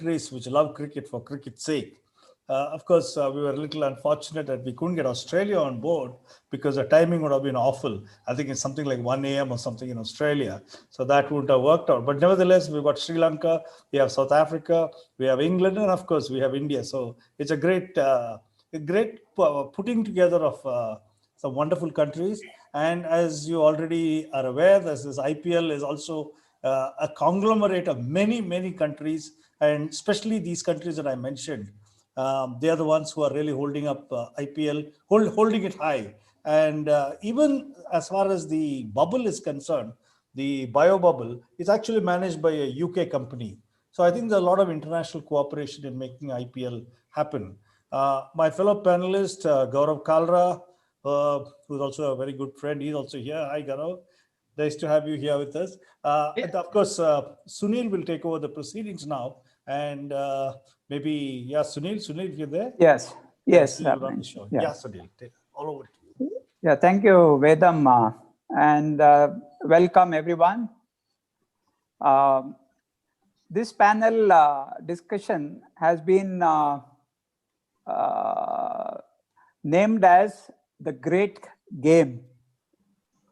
countries which love cricket for cricket's sake. Of course, we were a little unfortunate that we couldn't get Australia on board because the timing would have been awful. I think it's something like 1 a.m. or something in Australia. So that wouldn't have worked out. But nevertheless, we've got Sri Lanka, we have South Africa, we have England, and of course, we have India. So it's a great putting together of some wonderful countries. And as you already are aware, this IPL is also a conglomerate of many, many countries, and especially these countries that I mentioned. They are the ones who are really holding up IPL, holding it high. And even as far as the bubble is concerned, the bio bubble is actually managed by a UK company. So I think there's a lot of international cooperation in making IPL happen. My fellow panelist, Gaurav Kalra, who's also a very good friend, he's also here. Hi, Gaurav. Nice to have you here with us. And of course, Sunil will take over the proceedings now. And maybe, yeah, Sunil, if you're there. Yes, yes. Sunil will run the show. Yeah. Yeah, Sunil, all over to you. Yeah, thank you, Vedam, and welcome everyone. This panel discussion has been named as the Great Game.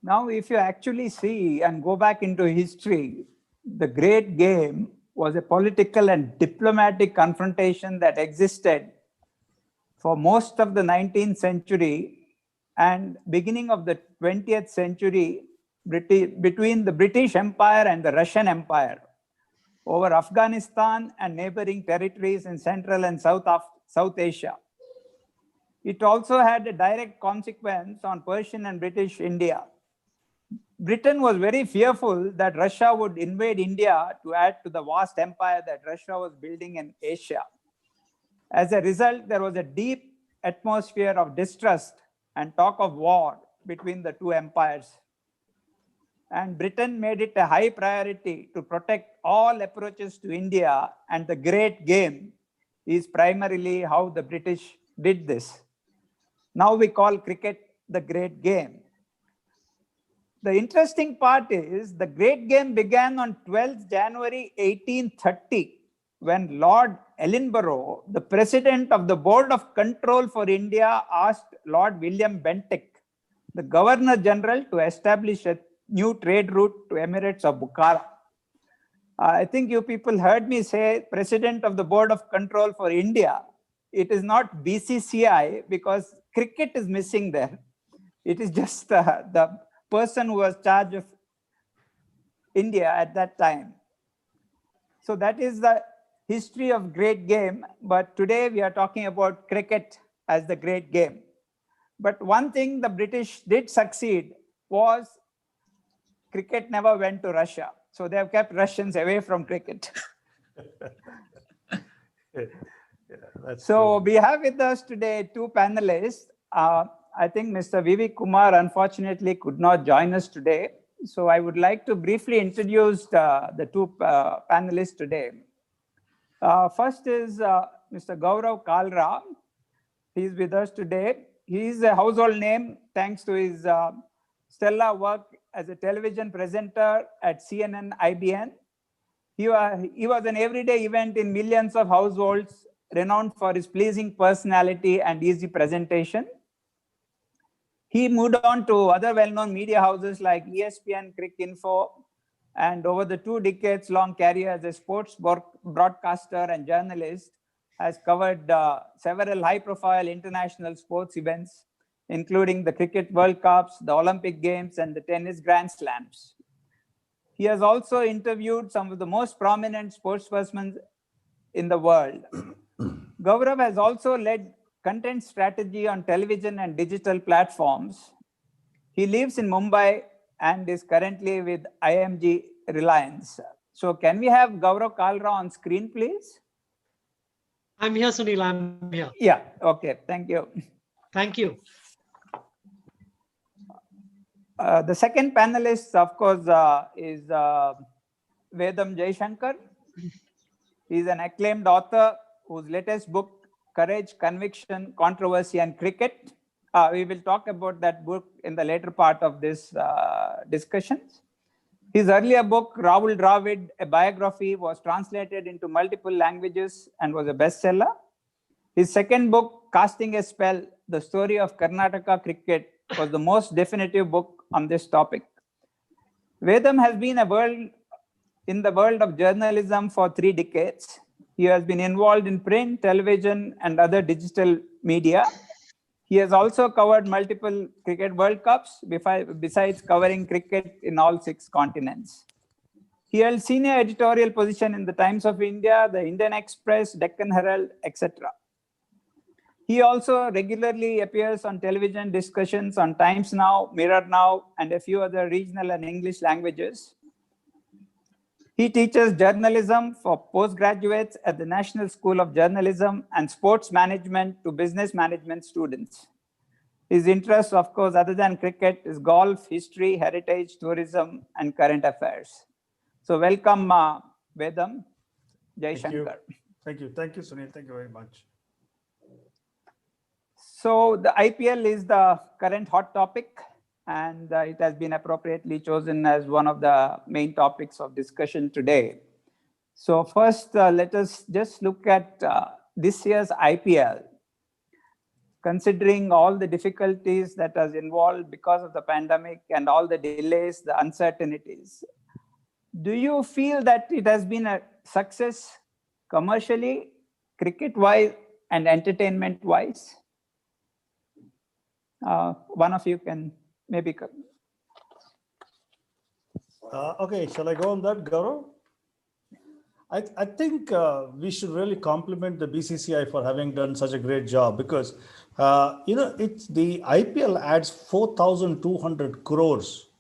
Now, if you actually see and go back into history, the Great Game was a political and diplomatic confrontation that existed for most of the 19th century and beginning of the 20th century between the British Empire and the Russian Empire over Afghanistan and neighboring territories in Central and South Asia. It also had a direct consequence on Persian and British India. Britain was very fearful that Russia would invade India to add to the vast empire that Russia was building in Asia. As a result, there was a deep atmosphere of distrust and talk of war between the two empires. And Britain made it a high priority to protect all approaches to India, and the Great Game is primarily how the British did this. Now we call cricket the Great Game. The interesting part is the Great Game began on 12th January 1830 when Lord Ellenborough, the president of the Board of Control for India, asked Lord William Bentinck, the Governor General, to establish a new trade route to Emirates of Bukhara. I think you people heard me say President of the Board of Control for India. It is not BCCI because cricket is missing there. It is just the person who was charge of India at that time. So that is the history of Great Game. But today we are talking about cricket as the Great Game. But one thing the British did succeed was cricket never went to Russia. So they have kept Russians away from cricket. So we have with us today two panelists. I think Mr. Vivek Kumar unfortunately could not join us today. So I would like to briefly introduce the two panelists today. First is Mr. Gaurav Kalra. He is with us today. He is a household name thanks to his stellar work as a television presenter at CNN IBN. He was an everyday event in millions of households, renowned for his pleasing personality and easy presentation. He moved on to other well-known media houses like ESPN, Cricinfo, and over the 2 decades long career as a sports broadcaster and journalist, has covered several high-profile international sports events, including the Cricket World Cups, the Olympic Games, and the Tennis Grand Slams. He has also interviewed some of the most prominent sportspersons in the world. Gaurav has also led content strategy on television and digital platforms. He lives in Mumbai and is currently with IMG Reliance. So can we have Gaurav Kalra on screen, please? I'm here, Sunil. I'm here. Yeah, okay, thank you. Thank you. The second panelist, of course, is Vedam Jaishankar. He is an acclaimed author whose latest book, Courage, Conviction, Controversy, and Cricket. We will talk about that book in the later part of this discussions. His earlier book, Rahul Dravid, a biography, was translated into multiple languages and was a bestseller. His second book, Casting a Spell, The Story of Karnataka Cricket, was the most definitive book on this topic. Vedam has been in the world of journalism for 3 decades. He has been involved in print, television, and other digital media. He has also covered multiple cricket World Cups, besides covering cricket in all 6 continents. He held senior editorial position in the Times of India, the Indian Express, Deccan Herald, etc. He also regularly appears on television discussions on Times Now, Mirror Now, and a few other regional and English languages. He teaches journalism for postgraduates at the National School of Journalism and sports management to business management students. His interests, of course, other than cricket, is golf, history, heritage, tourism, and current affairs. So welcome, Vedam. Jai Shankar. Thank you. Thank you, Sunil. Thank you very much. So the IPL is the current hot topic, and it has been appropriately chosen as one of the main topics of discussion today. So first, let us just look at this year's IPL. Considering all the difficulties that was involved because of the pandemic and all the delays, the uncertainties, do you feel that it has been a success commercially, cricket-wise, and entertainment-wise? One of you can maybe. Okay, shall I go on that, Gaurav? I think we should really compliment the BCCI for having done such a great job, because it's the IPL adds 4,200 crores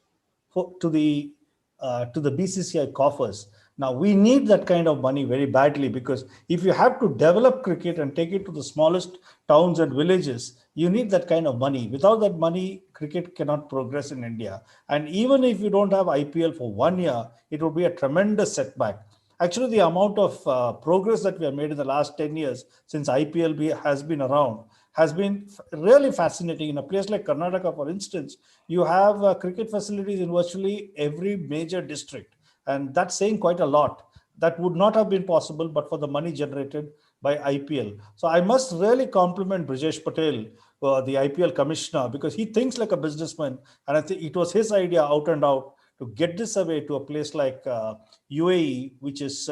to the BCCI coffers. Now we need that kind of money very badly, because if you have to develop cricket and take it to the smallest towns and villages, you need that kind of money. Without that money, cricket cannot progress in India. And even if you don't have IPL for 1 year, it will be a tremendous setback. Actually, the amount of progress that we have made in the last 10 years since IPL has been around has been really fascinating. In a place like Karnataka, for instance, you have cricket facilities in virtually every major district. And that's saying quite a lot. That would not have been possible but for the money generated by IPL. So I must really compliment Brijesh Patel, the IPL commissioner, because he thinks like a businessman. And I think it was his idea out and out to get this away to a place like UAE, which was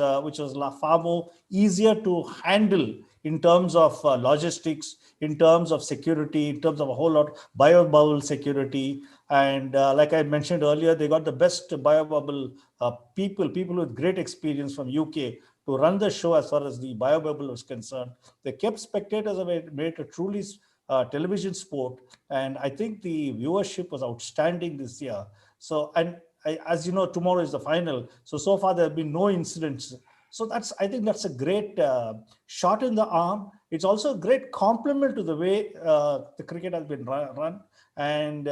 far more easier to handle in terms of logistics, in terms of security, in terms of a whole lot bio-bubble security. And like I mentioned earlier, they got the best bio-bubble people with great experience from UK to run the show as far as the bio-bubble was concerned. They kept spectators away, made it a truly television sport. And I think the viewership was outstanding this year. So, and as you know, tomorrow is the final. So far there have been no incidents. So I think that's a great shot in the arm. It's also a great compliment to the way the cricket has been run. And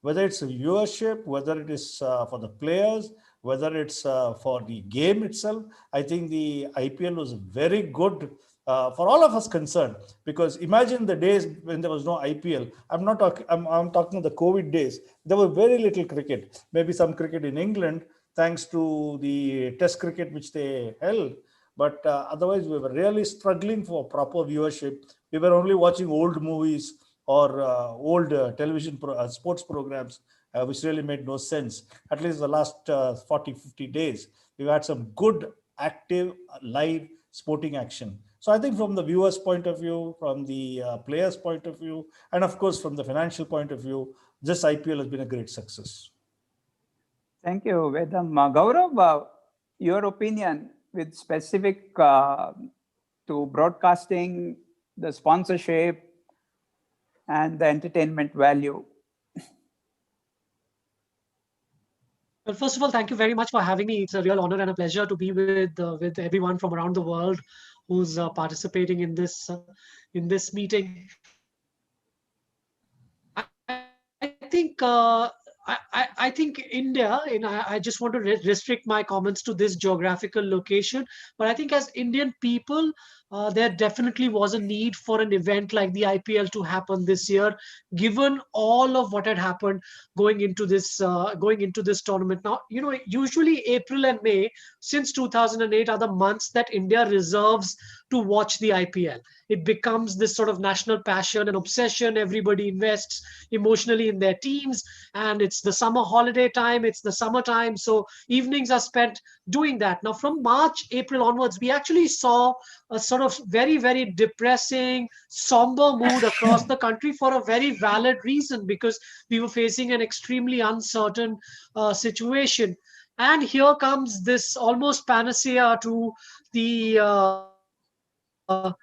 whether it's a viewership, whether it is for the players, whether it's for the game itself, I think the IPL was very good for all of us concerned. Because imagine the days when there was no IPL. I'm talking the COVID days. There was very little cricket. Maybe some cricket in England, thanks to the Test cricket which they held. But otherwise, we were really struggling for proper viewership. We were only watching old movies or old television sports programs, which really made no sense. At least the last 40, 50 days, we've had some good, active, live sporting action. So I think from the viewers' point of view, from the players' point of view, and of course from the financial point of view, this IPL has been a great success. Thank you, Vedam. Gaurav, your opinion with specific to broadcasting, the sponsorship, and the entertainment value. Well, first of all, thank you very much for having me. It's a real honor and a pleasure to be with everyone from around the world who's participating in this meeting. I think I think India, I just want to restrict my comments to this geographical location, but I think as Indian people, there definitely was a need for an event like the IPL to happen this year, given all of what had happened going into this tournament. Now, usually April and May since 2008 are the months that India reserves to watch the IPL. It becomes this sort of national passion and obsession. Everybody invests emotionally in their teams, and it's the summer holiday time, it's the summertime, so evenings are spent doing that. Now from March, April onwards, we actually saw a sort of very, very depressing, somber mood across the country for a very valid reason, because we were facing an extremely uncertain situation. And here comes this almost panacea to the all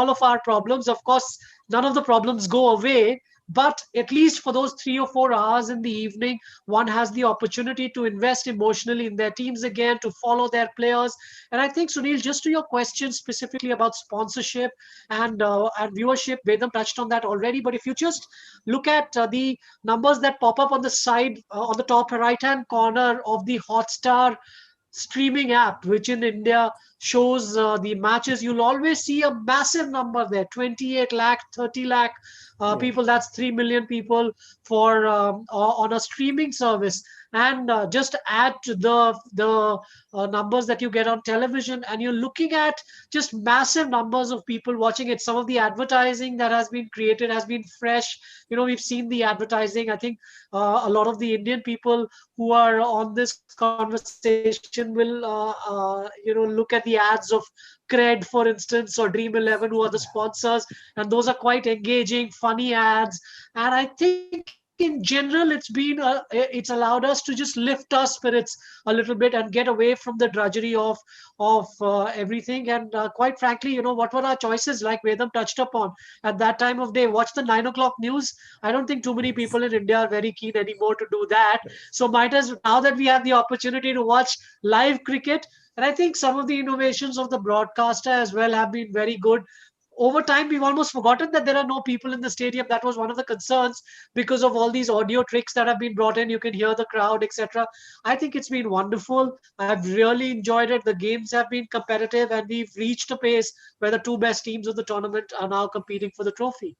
of our problems. Of course, none of the problems go away, but at least for those 3 or 4 hours in the evening, one has the opportunity to invest emotionally in their teams again, to follow their players. And I think, Sunil, just to your question specifically about sponsorship and viewership, Vedam touched on that already. But if you just look at the numbers that pop up on the side, on the top right hand corner of the Hotstar streaming app, which in India shows the matches, you'll always see a massive number there: 28 lakh, 30 lakh people. That's 3 million people for on a streaming service. And just add to the numbers that you get on television, and you're looking at just massive numbers of people watching it. Some of the advertising that has been created has been fresh. We've seen the advertising. I think a lot of the Indian people who are on this conversation will look at the ads of Cred, for instance, or Dream 11, who are the sponsors, and those are quite engaging, funny ads. And I think in general, it's allowed us to just lift our spirits a little bit and get away from the drudgery of everything. And quite frankly, what were our choices? Like Vedam touched upon, at that time of day, watch the 9 o'clock news. I don't think too many people in India are very keen anymore to do that. So might as now that we have the opportunity to watch live cricket. And I think some of the innovations of the broadcaster as well have been very good. Over time, we've almost forgotten that there are no people in the stadium. That was one of the concerns because of all these audio tricks that have been brought in. You can hear the crowd, etc. I think it's been wonderful. I've really enjoyed it. The games have been competitive, and we've reached a pace where the two best teams of the tournament are now competing for the trophy.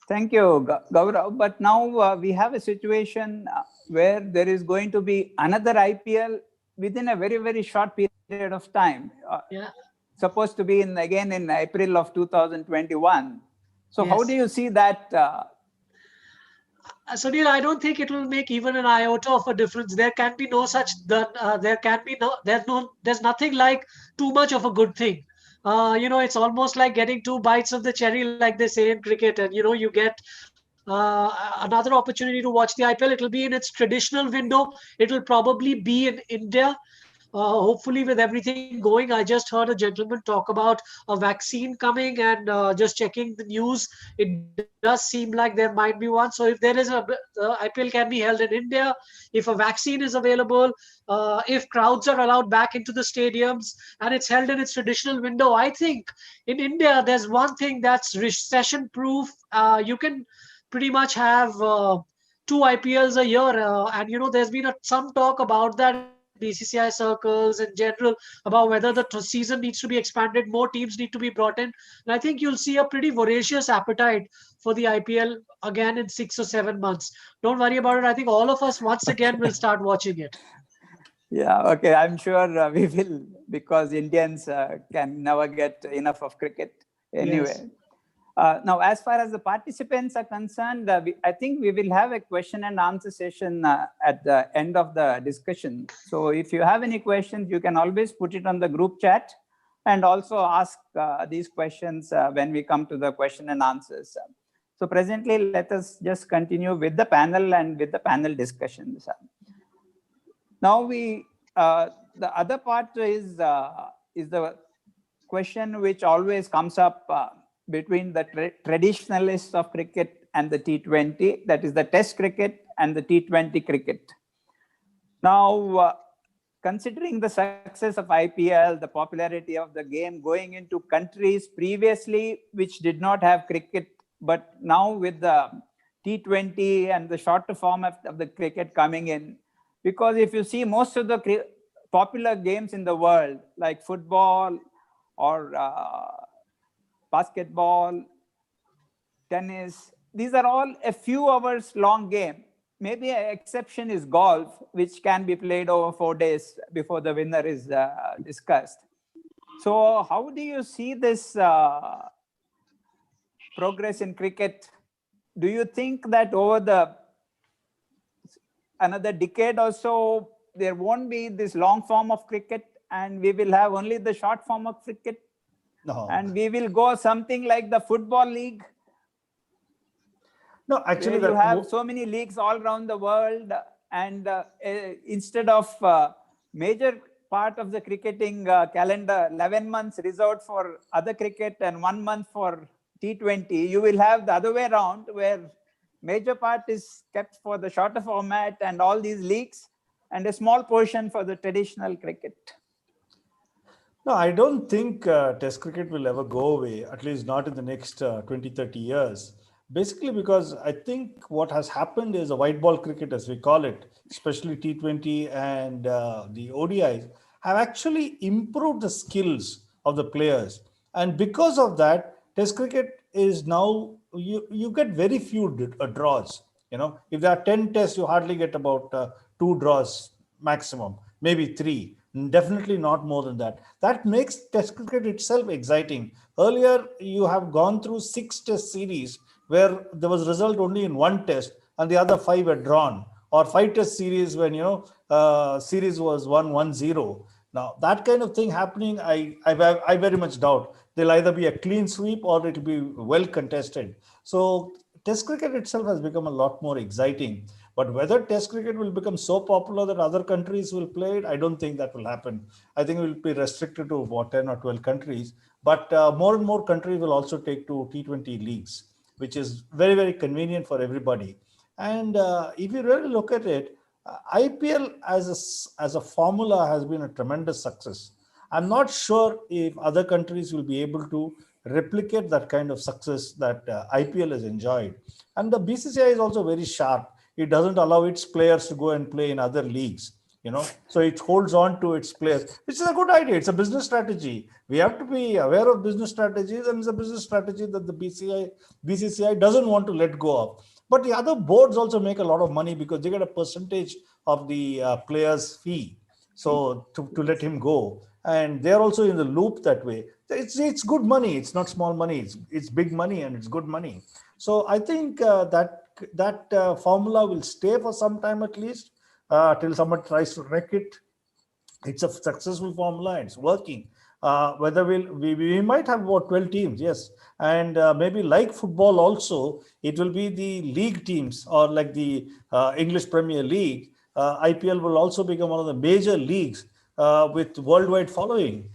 Thank you, Gaurav. But now we have a situation where there is going to be another IPL within a very, very short period of time. Yeah. Supposed to be again in April of 2021. So how Yes. do you see that? Sunil, I don't think it will make even an iota of a difference. There can be no such. There's nothing like too much of a good thing. It's almost like getting two bites of the cherry, like they say in cricket, and you get another opportunity to watch the IPL. It'll be in its traditional window. It'll probably be in India. Hopefully, with everything going, I just heard a gentleman talk about a vaccine coming, and just checking the news, it does seem like there might be one. So if there is the IPL can be held in India, if a vaccine is available, if crowds are allowed back into the stadiums, and it's held in its traditional window, I think in India there's one thing that's recession proof. You can pretty much have two IPLs a year, and there's been some talk about that in BCCI circles in general about whether the season needs to be expanded, more teams need to be brought in, and I think you'll see a pretty voracious appetite for the IPL again in 6 or 7 months. Don't worry about it. I think all of us once again will start watching it. Yeah, okay. I'm sure we will, because Indians can never get enough of cricket anyway. Yes. Now, as far as the participants are concerned, I think we will have a question and answer session at the end of the discussion. So if you have any questions, you can always put it on the group chat, and also ask these questions when we come to the question and answers. So presently, let us just continue with the panel and with the panel discussions. Now the other part is the question which always comes up between the traditionalists of cricket and the T20, that is the Test cricket and the T20 cricket. Now, considering the success of IPL, the popularity of the game going into countries previously which did not have cricket, but now with the T20 and the shorter format of the cricket coming in. Because if you see most of the popular games in the world, like football or basketball, tennis, these are all a few hours long game. Maybe an exception is golf, which can be played over 4 days before the winner is discussed. So how do you see this progress in cricket? Do you think that over another decade or so, there won't be this long form of cricket and we will have only the short form of cricket? No. And we will go something like the football league? No, actually, you have so many leagues all around the world, and instead of major part of the cricketing calendar, 11 months reserved for other cricket and 1 month for T20, you will have the other way around, where major part is kept for the shorter format and all these leagues, and a small portion for the traditional cricket. No, I don't think Test cricket will ever go away, at least not in the next 20, 30 years. Basically, because I think what has happened is a white ball cricket, as we call it, especially T20 and the ODIs, have actually improved the skills of the players. And because of that, Test cricket is now, you get very few draws. You know, if there are 10 tests, you hardly get about 2 draws maximum, maybe 3. Definitely not more than that. That makes Test cricket itself exciting. Earlier, you have gone through 6 test series where there was result only in 1 test and the other 5 were drawn, or 5 test series when, series was 1-1-0. Now, that kind of thing happening, I very much doubt. There'll either be a clean sweep or it'll be well contested. So Test cricket itself has become a lot more exciting. But whether Test cricket will become so popular that other countries will play it, I don't think that will happen. I think it will be restricted to about 10 or 12 countries. But more and more countries will also take to T20 leagues, which is very, very convenient for everybody. And if you really look at it, IPL as a formula has been a tremendous success. I'm not sure if other countries will be able to replicate that kind of success that IPL has enjoyed. And the BCCI is also very sharp. It doesn't allow its players to go and play in other leagues, so it holds on to its players, which is a good idea. It's a business strategy. We have to be aware of business strategies, and it's a business strategy that the BCCI doesn't want to let go of. But the other boards also make a lot of money because they get a percentage of the player's fee. So to let him go, and they're also in the loop that way. It's good money. It's not small money. It's big money, and it's good money. So I think that formula will stay for some time at least, till someone tries to wreck it. It's a successful formula. It's working. Whether we might have about 12 teams, yes, and maybe like football also, it will be the league teams, or like the English Premier League. IPL will also become one of the major leagues with worldwide following.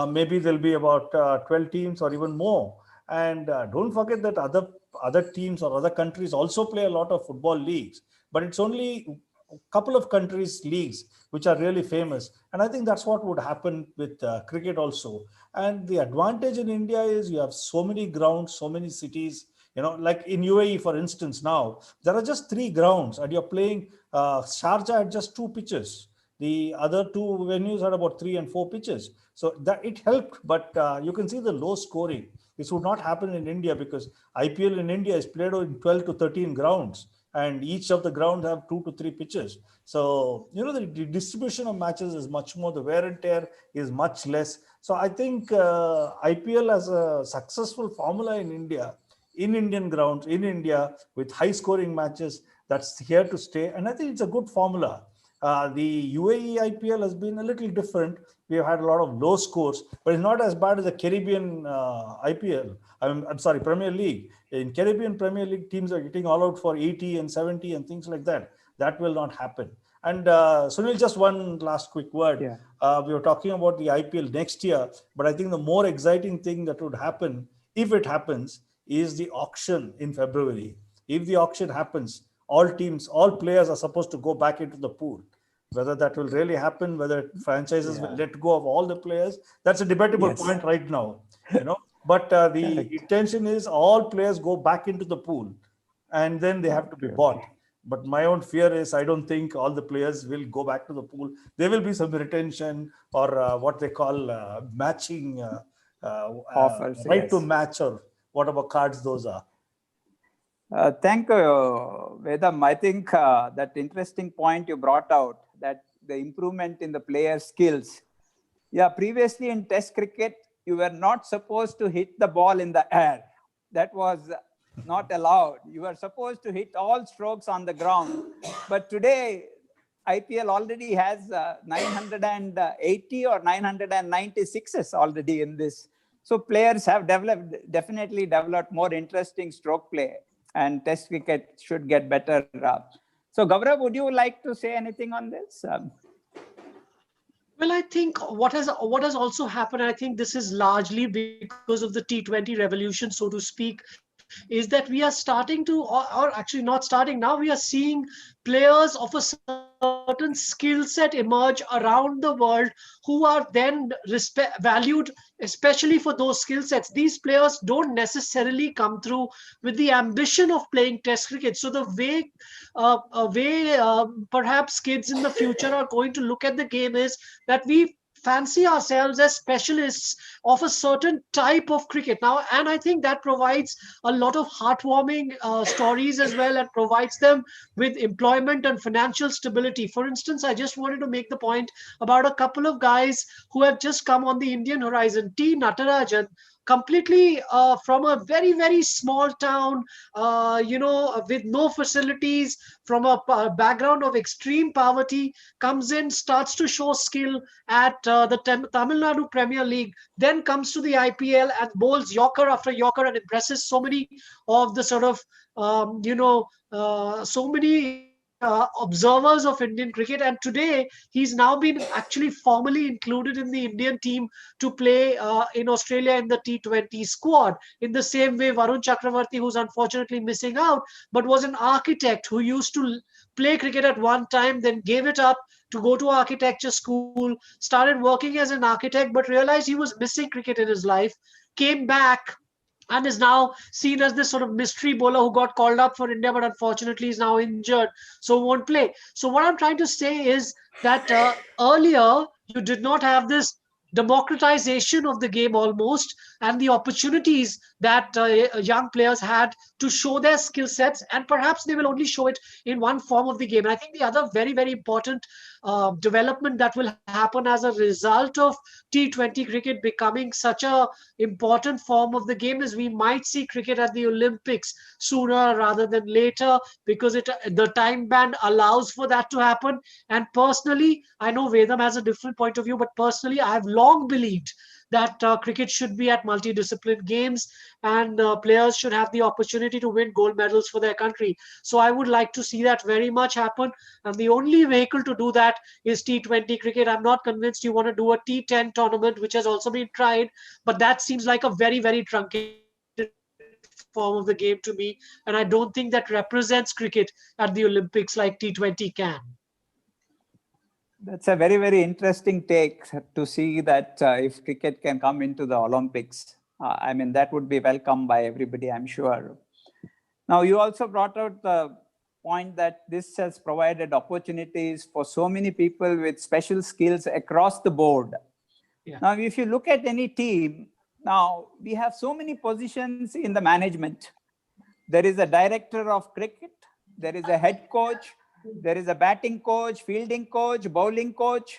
Maybe there'll be about 12 teams or even more. And don't forget that other teams or other countries also play a lot of football leagues, but it's only a couple of countries' leagues which are really famous. And I think that's what would happen with cricket also. And the advantage in India is you have so many grounds, so many cities. Like in UAE, for instance, now there are just 3 grounds, and you're playing. Sharjah had just 2 pitches. The other 2 venues had about 3 and 4 pitches. So that it helped, but you can see the low scoring. This would not happen in India because IPL in India is played in 12 to 13 grounds, and each of the grounds have 2 to 3 pitches. So, the distribution of matches is much more, the wear and tear is much less. So I think IPL as a successful formula in India, in Indian grounds, in India, with high scoring matches, that's here to stay. And I think it's a good formula. The UAE IPL has been a little different. We have had a lot of low scores, but it's not as bad as the Caribbean IPL. I'm sorry, Premier League. In Caribbean Premier League, teams are getting all out for 80 and 70 and things like that. That will not happen. And Sunil, just one last quick word. Yeah. We were talking about the IPL next year, but I think the more exciting thing that would happen, if it happens, is the auction in February. If the auction happens, all players are supposed to go back into the pool. Whether that will really happen, whether franchises will let go of all the players, that's a debatable point right now. But the intention is all players go back into the pool. and then they have to be bought. But my own fear is I don't think all the players will go back to the pool. There will be some retention or what they call matching Offers, right to yes. match, or whatever cards those are. Thank you, Vedam. I think that interesting point you brought out, that the improvement in the player skills. Yeah, previously in Test cricket, you were not supposed to hit the ball in the air. That was not allowed. You were supposed to hit all strokes on the ground. But today, IPL already has 980 or 996s already in this. So players have definitely developed more interesting stroke play, and Test cricket should get better. So Gaurav, would you like to say anything on this? Well, I think what has also happened, I think this is largely because of the T20 revolution, so to speak, is that we are starting to, or actually not starting now, we are seeing players of a certain skill set emerge around the world who are then valued, especially for those skill sets. These players don't necessarily come through with the ambition of playing Test cricket. So the way perhaps kids in the future are going to look at the game is that we fancy ourselves as specialists of a certain type of cricket now, and I think that provides a lot of heartwarming stories as well, and provides them with employment and financial stability. For instance, I just wanted to make the point about a couple of guys who have just come on the Indian horizon. T Natarajan, completely from a very very small town, with no facilities, from a background of extreme poverty, comes in, starts to show skill at the Tamil Nadu Premier League, then comes to the IPL and bowls yorker after yorker and impresses so many of the sort of so many observers of Indian cricket. And today he's now been actually formally included in the Indian team to play in Australia in the T20 squad, in the same way Varun Chakravarti, who's unfortunately missing out, but was an architect who used to play cricket at one time, then gave it up to go to architecture school, started working as an architect, but realized he was missing cricket in his life, came back, and is now seen as this sort of mystery bowler who got called up for India, but unfortunately is now injured, so won't play. So what I'm trying to say is that earlier you did not have this democratization of the game almost, and the opportunities that young players had to show their skill sets, and perhaps they will only show it in one form of the game. And I think the other very very important development that will happen as a result of T20 cricket becoming such a important form of the game is we might see cricket at the Olympics sooner rather than later, because the time band allows for that to happen. And personally, I know Vedam has a different point of view, but personally I've long believed that cricket should be at multidiscipline games, and players should have the opportunity to win gold medals for their country. So I would like to see that very much happen, and the only vehicle to do that is T20 cricket. I'm not convinced you want to do a T10 tournament, which has also been tried, but that seems like a very very truncated form of the game to me, and I don't think that represents cricket at the Olympics like T20 can. That's a very, very interesting take to see that if cricket can come into the Olympics. I mean, that would be welcomed by everybody, I'm sure. Now, you also brought out the point that this has provided opportunities for so many people with special skills across the board. Yeah. Now, if you look at any team, now we have so many positions in the management. There is a director of cricket, there is a head coach, there is a batting coach, fielding coach, bowling coach.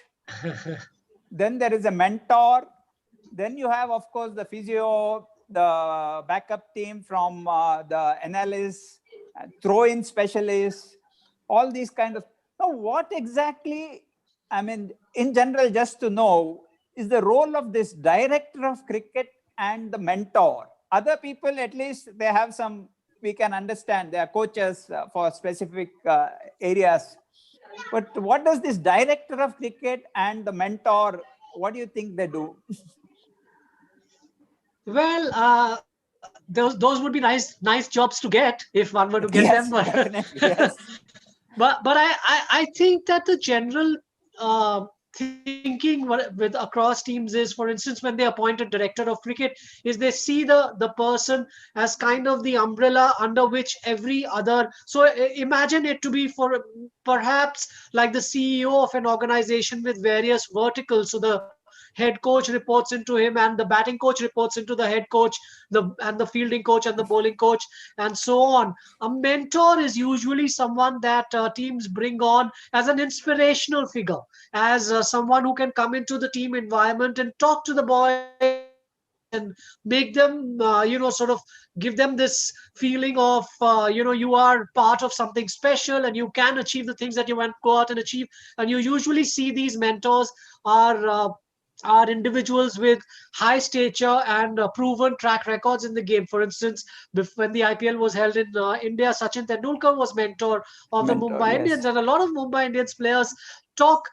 Then there is a mentor. Then you have, of course, the physio, the backup team from the analysts, throw-in specialists, all these kind of. Now, what exactly, I mean, in general, just to know, is the role of this director of cricket and the mentor? Other people, at least, they have some, we can understand, they are coaches for specific areas. But what does this director of cricket and the mentor, what do you think they do? Well, those would be nice jobs to get if one were to get yes, them. Definitely, yes. but I think that the general thinking with across teams is, for instance, when they appoint a director of cricket, is they see the person as kind of the umbrella under which every other. So imagine it to be for perhaps like the CEO of an organization with various verticals. So the head coach reports into him, and the batting coach reports into the head coach, the fielding coach and the bowling coach, and so on. A mentor is usually someone that teams bring on as an inspirational figure, as someone who can come into the team environment and talk to the boys and make them, sort of give them this feeling of, you are part of something special and you can achieve the things that you want to go out and achieve. And you usually see these mentors are individuals with high stature and proven track records in the game. For instance, when the IPL was held in India, Sachin Tendulkar was mentor of the Mentor, Mumbai yes. Indians, and a lot of Mumbai Indians players talk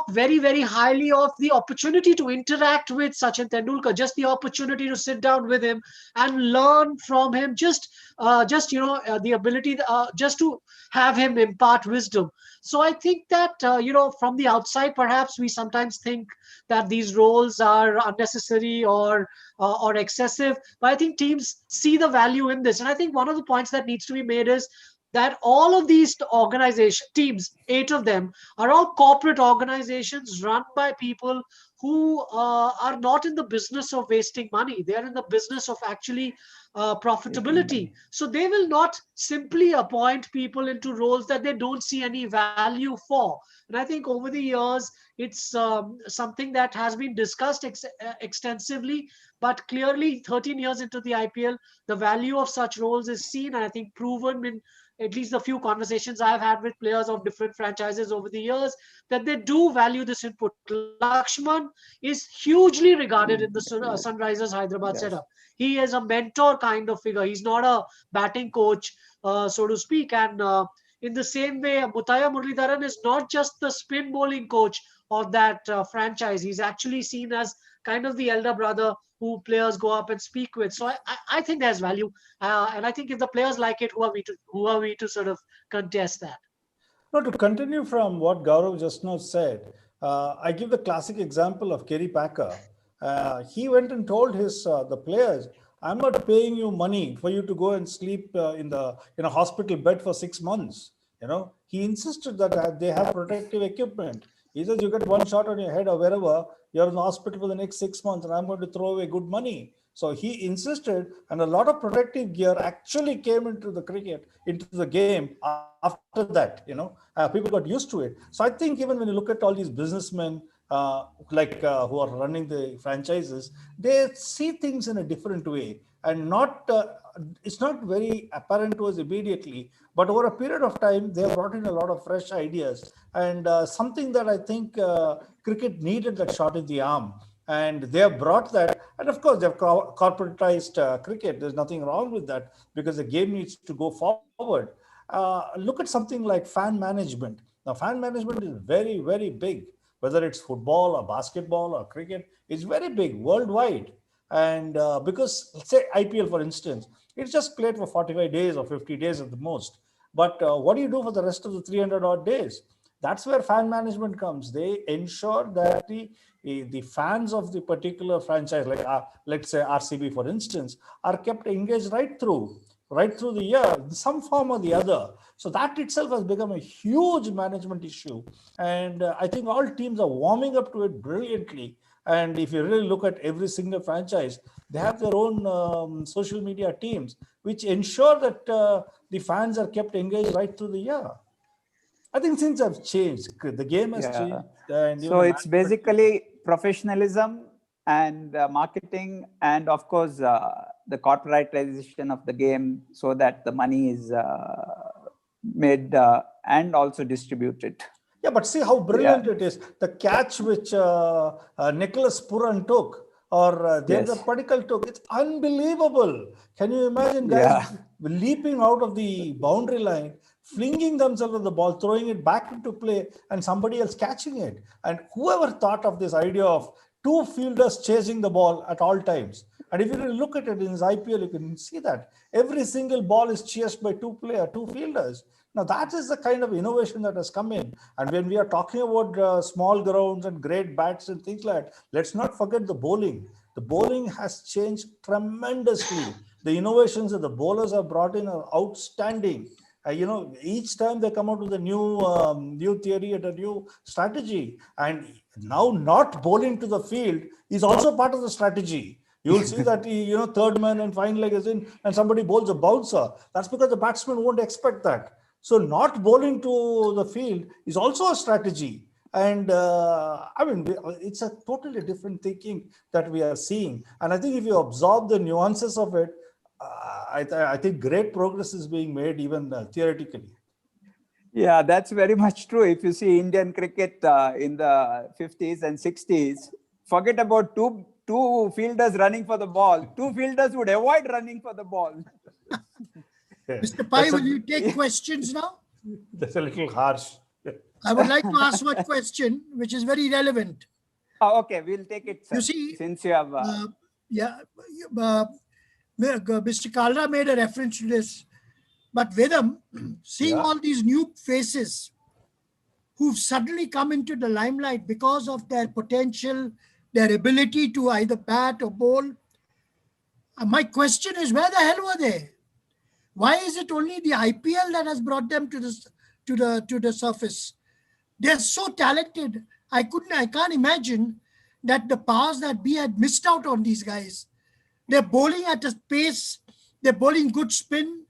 very, very highly of the opportunity to interact with Sachin Tendulkar, just the opportunity to sit down with him and learn from him, the ability, just to have him impart wisdom. So I think that, from the outside, perhaps we sometimes think that these roles are unnecessary or excessive, but I think teams see the value in this. And I think one of the points that needs to be made is that all of these organization teams, 8 of them, are all corporate organizations run by people who are not in the business of wasting money. They are in the business of actually Making profitability. money. So they will not simply appoint people into roles that they don't see any value for. And I think over the years, it's something that has been discussed extensively, but clearly 13 years into the IPL, the value of such roles is seen, and I think proven in at least the few conversations I've had with players of different franchises over the years, that they do value this input. Lakshman is hugely regarded in the Sunrisers Hyderabad setup. Yes. He is a mentor kind of figure. He's not a batting coach, so to speak. And in the same way, Mutaya Muralidharan is not just the spin bowling coach of that franchise. He's actually seen as kind of the elder brother who players go up and speak with. So I think there's value, and I think if the players like it, who are we to sort of contest that? No, to continue from what Gaurav just now said, I give the classic example of Kerry Packer. He went and told his the players, "I'm not paying you money for you to go and sleep in a hospital bed for 6 months." He insisted that they have protective equipment. He says, "You get one shot on your head or wherever, you're in the hospital for the next 6 months, and I'm going to throw away good money." So he insisted, and a lot of protective gear actually came into the cricket, into the game after that. People got used to it. So I think even when you look at all these businessmen, who are running the franchises, they see things in a different way, and not it's not very apparent to us immediately. But over a period of time, they have brought in a lot of fresh ideas, and something that I think cricket needed, that shot in the arm. And they have brought that, and of course, they have corporatized cricket. There's nothing wrong with that, because the game needs to go forward. Look at something like fan management. Now, fan management is very, very big, whether it's football or basketball or cricket. It's very big worldwide. And because, let's say, IPL, for instance, it's just played for 45 days or 50 days at the most. But what do you do for the rest of the 300 odd days? That's where fan management comes. They ensure that the fans of the particular franchise, like let's say RCB, for instance, are kept engaged right through the year, in some form or the other. So that itself has become a huge management issue. And I think all teams are warming up to it brilliantly. And if you really look at every single franchise, they have their own social media teams, which ensure that the fans are kept engaged right through the year. I think things have changed. The game has Yeah. changed, and even So the it's management. basically professionalism and marketing, and of course the corporatization of the game, so that the money is made and also distributed. Yeah, but see how Yeah. brilliant it is. The catch which Nicholas Puran took, or Devdutt Yes. Padikkal took, it's unbelievable. Can you imagine guys Yeah. leaping out of the boundary line, flinging themselves at the ball, throwing it back into play, and somebody else catching it? And whoever thought of this idea of two fielders chasing the ball at all times? And if you really look at it in his IPL, you can see that every single ball is chased by two fielders. Now that is the kind of innovation that has come in. And when we are talking about small grounds and great bats and things like that, let's not forget the bowling. The bowling has changed tremendously. The innovations that the bowlers have brought in are outstanding. Each time they come out with a new theory and a new strategy. And now not bowling to the field is also part of the strategy. You'll see that, third man and final leg is in and somebody bowls a bouncer. That's because the batsman won't expect that. So not bowling to the field is also a strategy. And it's a totally different thinking that we are seeing. And I think if you absorb the nuances of it, I think great progress is being made even theoretically. Yeah, that's very much true. If you see Indian cricket in the 50s and 60s, forget about two fielders running for the ball. Two fielders would avoid running for the ball. Mr. Pai, will you take questions now? That's a little harsh. I would like to ask one question, which is very relevant. Oh, okay, we'll take it, sir, You see, since you have... Mr. Kalra made a reference to this, but Vedam, seeing all these new faces who've suddenly come into the limelight because of their potential, their ability to either bat or bowl, my question is, where the hell were they? Why is it only the IPL that has brought them to the surface? They're so talented. I can't imagine that the powers that be had missed out on these guys. They're bowling at a pace. They're bowling good spin.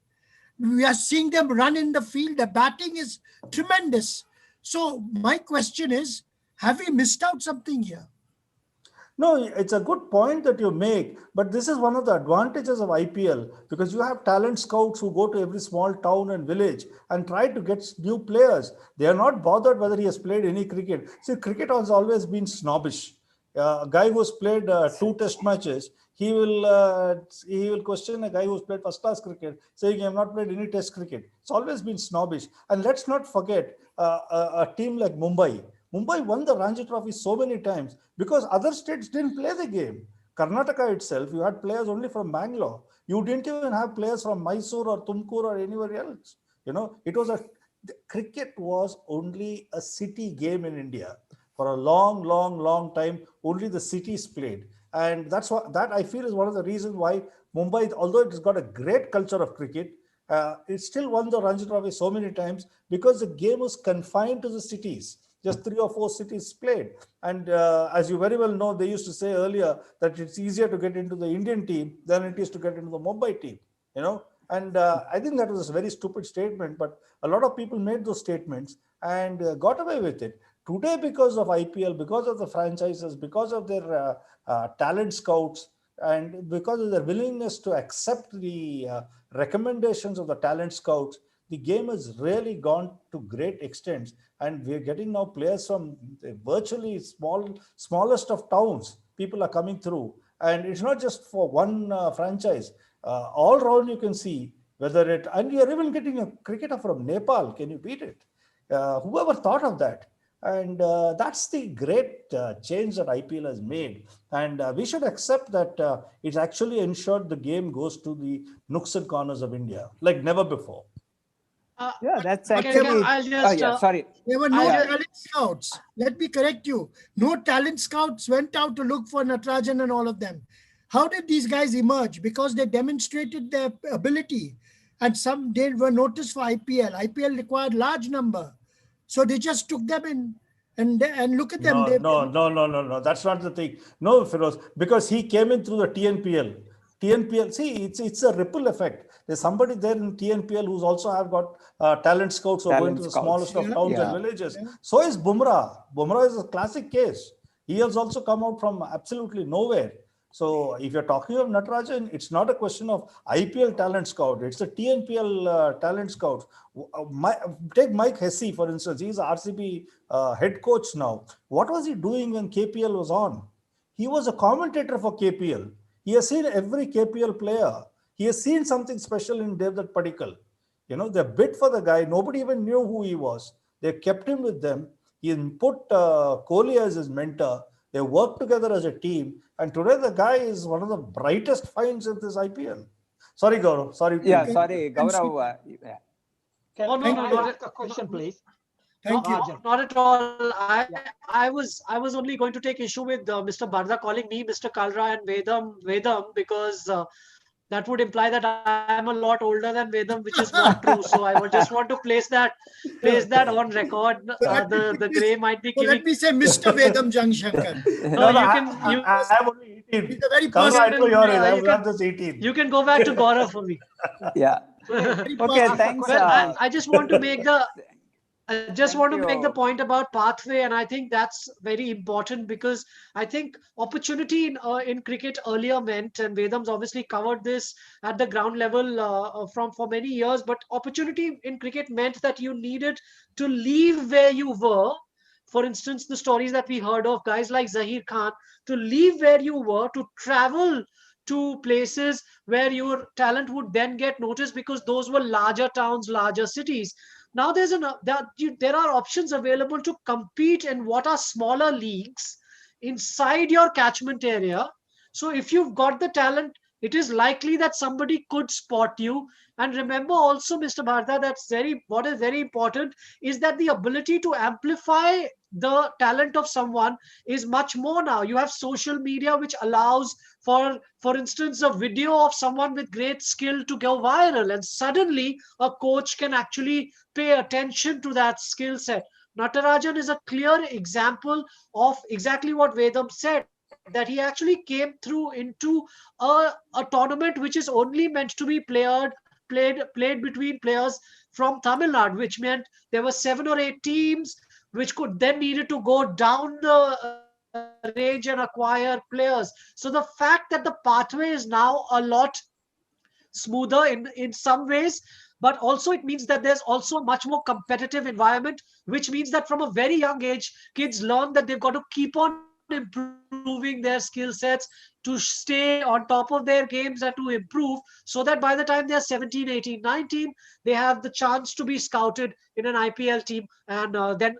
We are seeing them run in the field. The batting is tremendous. So my question is, have we missed out something here? No, it's a good point that you make, but this is one of the advantages of IPL because you have talent scouts who go to every small town and village and try to get new players. They are not bothered whether he has played any cricket. See, cricket has always been snobbish. A guy who's played 2 test matches, he will question a guy who's played first class cricket, saying, "I have not played any test cricket." It's always been snobbish. And let's not forget a team like Mumbai. Mumbai won the Ranji Trophy so many times because other states didn't play the game. Karnataka itself, you had players only from Bangalore. You didn't even have players from Mysore or Tumkur or anywhere else. Cricket was only a city game in India. For a long time, only the cities played. And that I feel is one of the reasons why Mumbai, although it has got a great culture of cricket, it still won the Ranji Trophy so many times because the game was confined to the cities. Just 3 or 4 cities played. And as you very well know, they used to say earlier that it's easier to get into the Indian team than it is to get into the Mumbai team, And I think that was a very stupid statement, but a lot of people made those statements and got away with it. Today, because of IPL, because of the franchises, because of their talent scouts, and because of their willingness to accept the recommendations of the talent scouts, the game has really gone to great extents. And we're getting now players from virtually smallest of towns. People are coming through. And it's not just for one franchise. All round you can see and you're even getting a cricketer from Nepal. Can you beat it? Whoever thought of that? And that's the great change that IPL has made. And we should accept that it's actually ensured the game goes to the nooks and corners of India like never before. Yeah, that's actually... sorry. There were no talent scouts. Let me correct you. No talent scouts went out to look for Natarajan and all of them. How did these guys emerge? Because they demonstrated their ability. And some they were noticed for IPL. IPL required large number. So they just took them in and look at them. No. That's not the thing. No, Feroz, because he came in through the TNPL. See, it's a ripple effect. There's somebody there in TNPL who's also have got talent scouts who are going to the smallest of towns and villages. Yeah. So is Bumrah. Bumrah is a classic case. He has also come out from absolutely nowhere. So if you're talking of Natarajan, it's not a question of IPL talent scout. It's a TNPL talent scout. Take Mike Hesse, for instance. He's RCB head coach now. What was he doing when KPL was on? He was a commentator for KPL. He has seen every KPL player. He has seen something special in Devdutt Padikkal. They bid for the guy. Nobody even knew who he was. They kept him with them. He put Kohli as his mentor. They worked together as a team. And today the guy is one of the brightest finds in this IPL. Sorry, Gaurav. Sorry. Yeah, sorry, Gaurav. Can, Oh, no, can no, I not ask a question, no, please? Thank you. Arjun. Not at all. Yeah. I was only going to take issue with Mr. Barda calling me Mr. Kalra and Vedam because that would imply that I am a lot older than Vedam, which is not true. So I would just want to place that on record. So let me The put this- gray might be So giving. let me say Mr. Vedam Jang Shankar. No, no, you can you I'm only 18. He's a very Kalra, I personal, know your age. you I'm can- just 18. you can go back to Gaurav for me. Yeah. very Okay, personal. thanks. Well, I just want to make the I just Thank want to make the you. point about pathway, and I think that's very important because I think opportunity in cricket earlier meant, and Vedam's obviously covered this at the ground level from for many years. But opportunity in cricket meant that you needed to leave where you were. For instance, the stories that we heard of guys like Zahir Khan, to leave where you were, to travel to places where your talent would then get noticed because those were larger towns, larger cities. Now there are options available to compete in what are smaller leagues inside your catchment area. So if you've got the talent, it is likely that somebody could spot you. And remember also, Mr. Bharta, what is very important is that the ability to amplify the talent of someone is much more now. You have social media which allows for instance, a video of someone with great skill to go viral, and suddenly a coach can actually pay attention to that skill set. Natarajan is a clear example of exactly what Vedam said, that he actually came through into a tournament which is only meant to be played between players from Tamil Nadu, which meant there were 7 or 8 teams which could then needed to go down the range and acquire players. So the fact that the pathway is now a lot smoother in some ways, but also it means that there's also a much more competitive environment, which means that from a very young age kids learn that they've got to keep on improving their skill sets to stay on top of their games and to improve, so that by the time they're 17, 18, 19, they have the chance to be scouted in an IPL team, and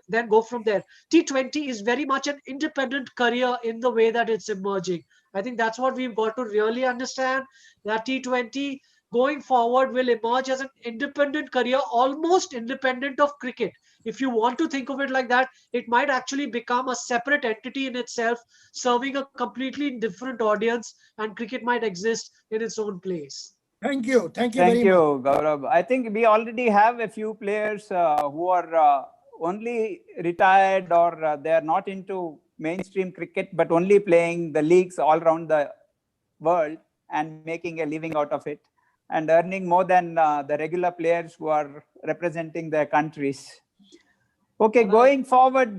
then go from there. T20 is very much an independent career in the way that it's emerging. I think that's what we've got to really understand, that T20 going forward will emerge as an independent career, almost independent of cricket. If you want to think of it like that, it might actually become a separate entity in itself, serving a completely different audience, and cricket might exist in its own place. Thank you. Thank you Thank very you, much. Gaurav. I think we already have a few players who are only retired, or they are not into mainstream cricket, but only playing the leagues all around the world and making a living out of it and earning more than the regular players who are representing their countries. Okay, going forward,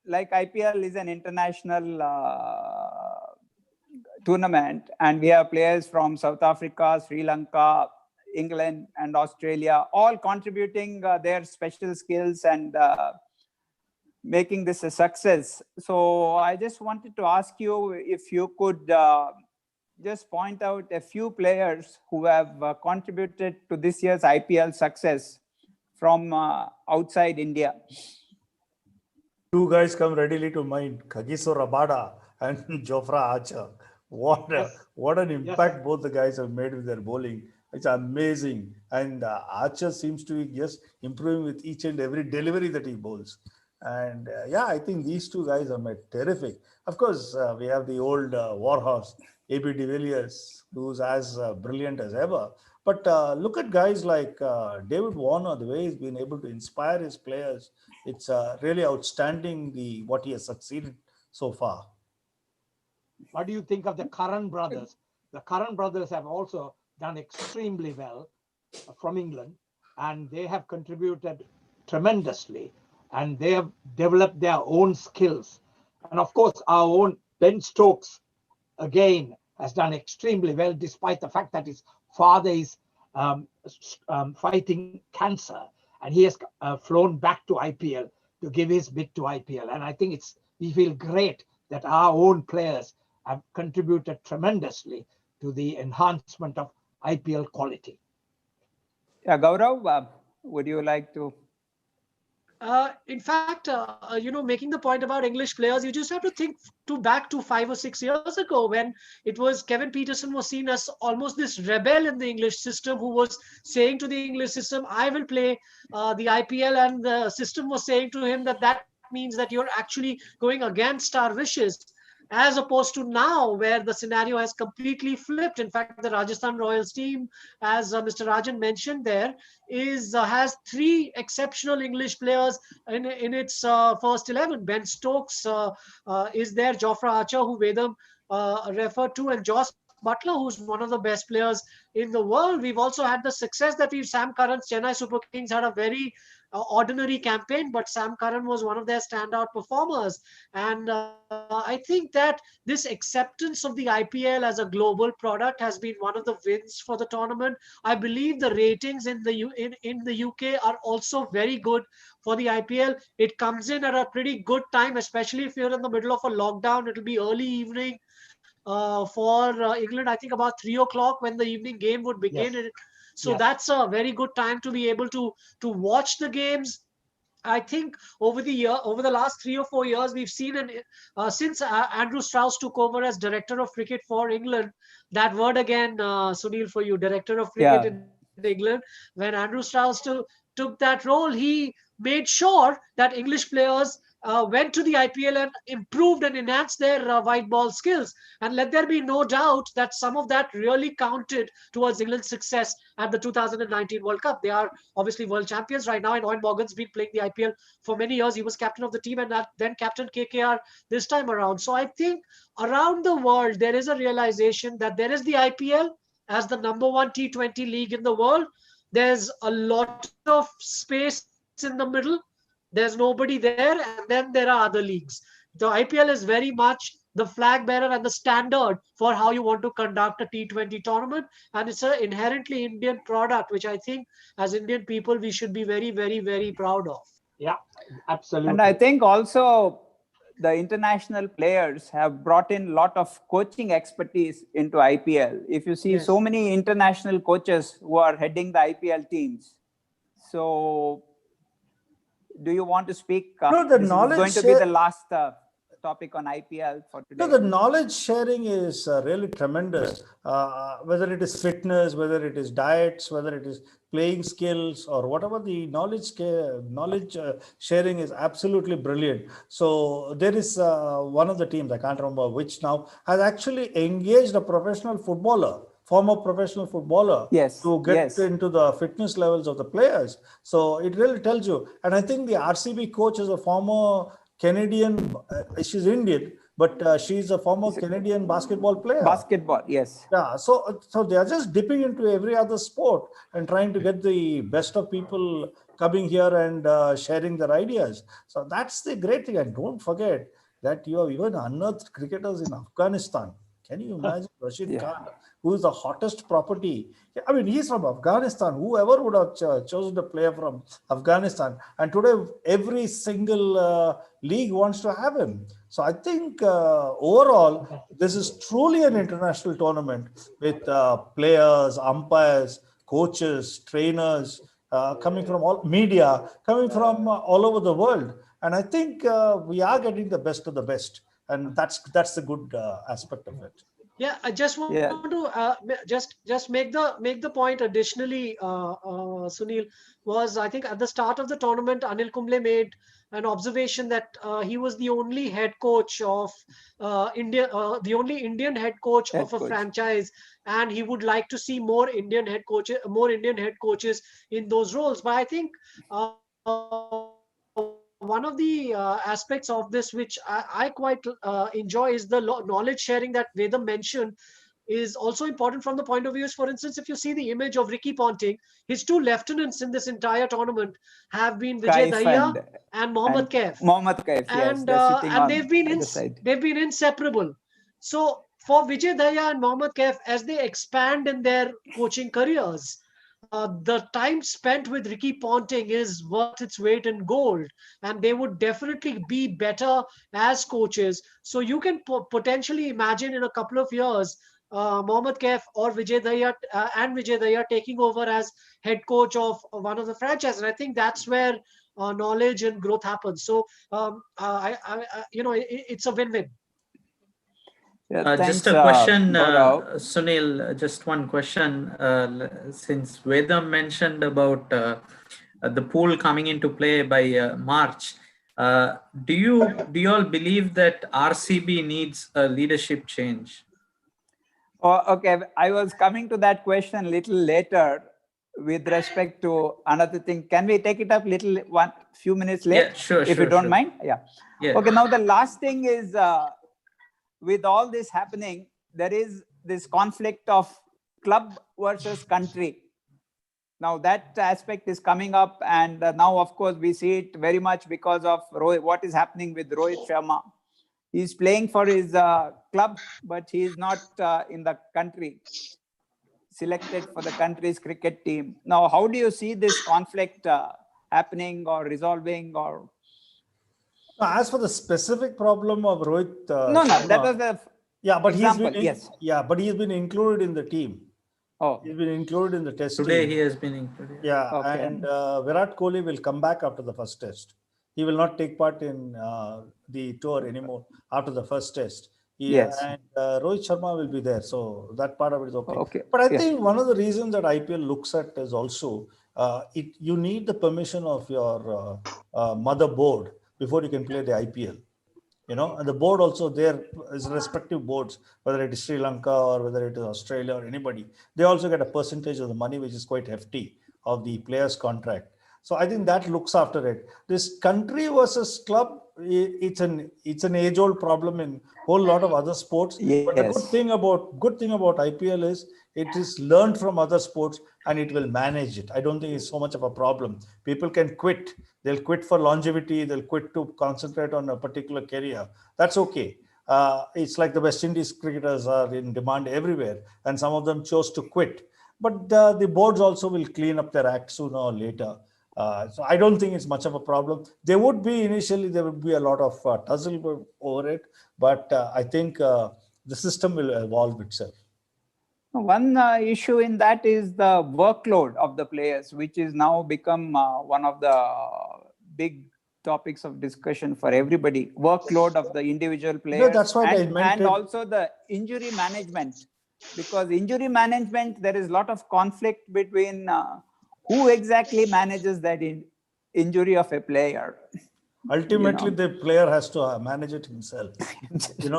like IPL is an international tournament, and we have players from South Africa, Sri Lanka, England, and Australia, all contributing their special skills and making this a success. So I just wanted to ask you if you could just point out a few players who have contributed to this year's IPL success from outside India. Two guys come readily to mind, Kagiso Rabada and Jofra Archer. What an impact both the guys have made with their bowling. It's amazing. And Archer seems to be just improving with each and every delivery that he bowls. And yeah, I think these two guys are made terrific. Of course, we have the old warhorse, AB de Villiers, who's as brilliant as ever. But look at guys like David Warner, the way he's been able to inspire his players. It's really outstanding what he has succeeded so far. What do you think of the Curran brothers? The Curran brothers have also done extremely well from England, and they have contributed tremendously, and they have developed their own skills. And of course, our own Ben Stokes, again, has done extremely well, despite the fact that his father is fighting cancer, and he has flown back to IPL to give his bit to IPL. And I think we feel great that our own players have contributed tremendously to the enhancement of IPL quality. Yeah, Gaurav, would you like to? In fact, making the point about English players, you just have to think back to 5 or 6 years ago when it was Kevin Peterson was seen as almost this rebel in the English system who was saying to the English system, "I will play the IPL," and the system was saying to him that that means that you're actually going against our wishes. As opposed to now, where the scenario has completely flipped. In fact, the Rajasthan Royals team, as Mr. Rajan mentioned, there is has three exceptional English players in its first 11. Ben Stokes is there, Jofra Archer, who Vedam referred to, and Josh Butler, who's one of the best players in the world. We've also had the success that Sam Curran's Chennai Super Kings had a very ordinary campaign, but Sam Curran was one of their standout performers. And I think that this acceptance of the IPL as a global product has been one of the wins for the tournament. I believe the ratings in the UK are also very good for the IPL. It comes in at a pretty good time, especially if you're in the middle of a lockdown. It'll be early evening for England. I think about 3 o'clock when the evening game would begin. Yes. So Yes. that's a very good time to be able to watch the games. I think over the last 3 or 4 years, we've seen since Andrew Strauss took over as director of cricket for England. That word again, Sunil, for you, director of cricket Yeah. in England. When Andrew Strauss took that role, he made sure that English players went to the IPL and improved and enhanced their white ball skills. And let there be no doubt that some of that really counted towards England's success at the 2019 World Cup. They are obviously world champions right now, and Eoin Morgan's been playing the IPL for many years. He was captain of the team and then captain KKR this time around. So I think around the world, there is a realization that there is the IPL as the number one T20 league in the world. There's a lot of space in the middle. There's nobody there, and then there are other leagues. The IPL is very much the flag bearer and the standard for how you want to conduct a T20 tournament, and it's an inherently Indian product, which I think as Indian people we should be very, very, very proud of. Yeah, And absolutely. I think also the international players have brought in a lot of coaching expertise into IPL. If you see so Yes. many international coaches who are heading the IPL teams. So do you want to speak? No, the This is knowledge going to be the share- last topic on IPL for No, today. the knowledge sharing is really tremendous. Whether it is fitness, whether it is diets, whether it is playing skills, or whatever, the knowledge sharing is absolutely brilliant. So there is one of the teams, I can't remember which now, has actually engaged a professional footballer, former professional footballer, Yes, to get yes. into the fitness levels of the players. So it really tells you. And I think the RCB coach is a former Canadian, she's Indian, but she's a former Canadian basketball player. Basketball, yes. Yeah, so they are just dipping into every other sport and trying to get the best of people coming here and sharing their ideas. So that's the great thing. And don't forget that you have even unearthed cricketers in Afghanistan. Can you imagine Rashid Yeah. Khan, who is the hottest property? I mean, he's from Afghanistan. Whoever would have chosen a player from Afghanistan? And today, every single league wants to have him. So I think overall, this is truly an international tournament with players, umpires, coaches, trainers, coming from all media, coming from all over the world. And I think we are getting the best of the best. And that's the good aspect of it. Yeah, I just want Yeah. to just make the point additionally, Sunil, was I think at the start of the tournament, Anil Kumble made an observation that he was the only head coach of the only Indian head coach Head of a coach. franchise, and he would like to see more Indian head coaches in those roles. But I think one of the aspects of this which I quite enjoy is the knowledge sharing that Vedam mentioned is also important from the point of view is, for instance, if you see the image of Ricky Ponting, his two lieutenants in this entire tournament have been Vijay Kaif Dahiya and Mohammad Kaif. Mohammad Kaif, yes. And They're sitting on they've been either side. inseparable. So for Vijay Dahiya and Mohammad Kaif, as they expand in their coaching careers, the time spent with Ricky Ponting is worth its weight in gold, and they would definitely be better as coaches. So you can potentially imagine in a couple of years, Mohammad Kaif or Vijay Dahiya taking over as head coach of one of the franchises. And I think that's where knowledge and growth happens. So it's a win-win. Yeah, Just thanks, a question, Gaurav. Sunil, just one question. Since Vedam mentioned about the pool coming into play by March, do you all believe that RCB needs a leadership change? Oh, okay, I was coming to that question a little later with respect to another thing. Can we take it up few minutes late? Yeah, sure, if sure, you don't sure. mind. Yeah. Yeah. Okay, now the last thing is, with all this happening, there is this conflict of club versus country. Now that aspect is coming up, and now of course we see it very much because of what is happening with Rohit Sharma. He's playing for his club, but he is not in the country, selected for the country's cricket team. Now, how do you see this conflict happening or resolving? Or As for the specific problem of Rohit no, that Sharma, was the yeah, but example. Yes. but he's been included in the team. Oh, He's been included in the test Today team. he has been included. Yeah, Okay. and Virat Kohli will come back after the first test. He will not take part in the tour anymore after the first test. Yes. And Rohit Sharma will be there, so that part of it is okay. Okay. But I Yes. think one of the reasons that IPL looks at is also you need the permission of your mother board before you can play the IPL. And the board also, there is respective boards, whether it is Sri Lanka or whether it is Australia or anybody, they also get a percentage of the money, which is quite hefty, of the player's contract. So I think that looks after it. This country versus club, it's an age-old problem in whole lot of other sports. But the Yes. good thing about IPL is it is learned from other sports and it will manage it. I don't think it's so much of a problem. People can quit. They'll quit for longevity. They'll quit to concentrate on a particular career. That's okay. It's like the West Indies cricketers are in demand everywhere, and some of them chose to quit. But the boards also will clean up their act sooner or later. So I don't think it's much of a problem. There would be a lot of tussle over it, but I think the system will evolve itself. One issue in that is the workload of the players, which is now become one of the big topics of discussion for everybody. Workload of the individual players, that's what I meant. And also the injury management, because injury management, there is a lot of conflict between who exactly manages that injury of a player. Ultimately, the player has to manage it himself.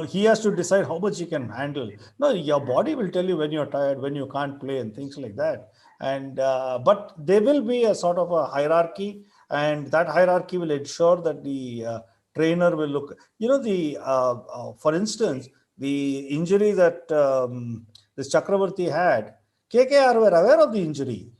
He has to decide how much he can handle. No, your body will tell you when you're tired, when you can't play, and things like that. And but there will be a sort of a hierarchy, and that hierarchy will ensure that the trainer will look. For instance, the injury that this Chakravarti had, KKR were aware of the injury.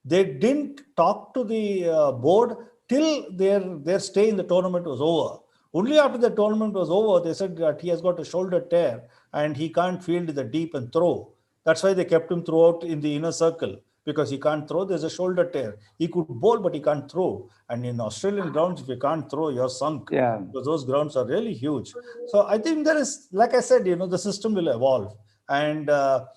They didn't talk to the board till their stay in the tournament was over. Only after the tournament was over, they said that he has got a shoulder tear and he can't field the deep and throw. That's why they kept him throughout in the inner circle, because he can't throw. There's a shoulder tear. He could bowl, but he can't throw. And in Australian grounds, if you can't throw, you're sunk. Yeah. Because those grounds are really huge. So I think there is, like I said, the system will evolve. And De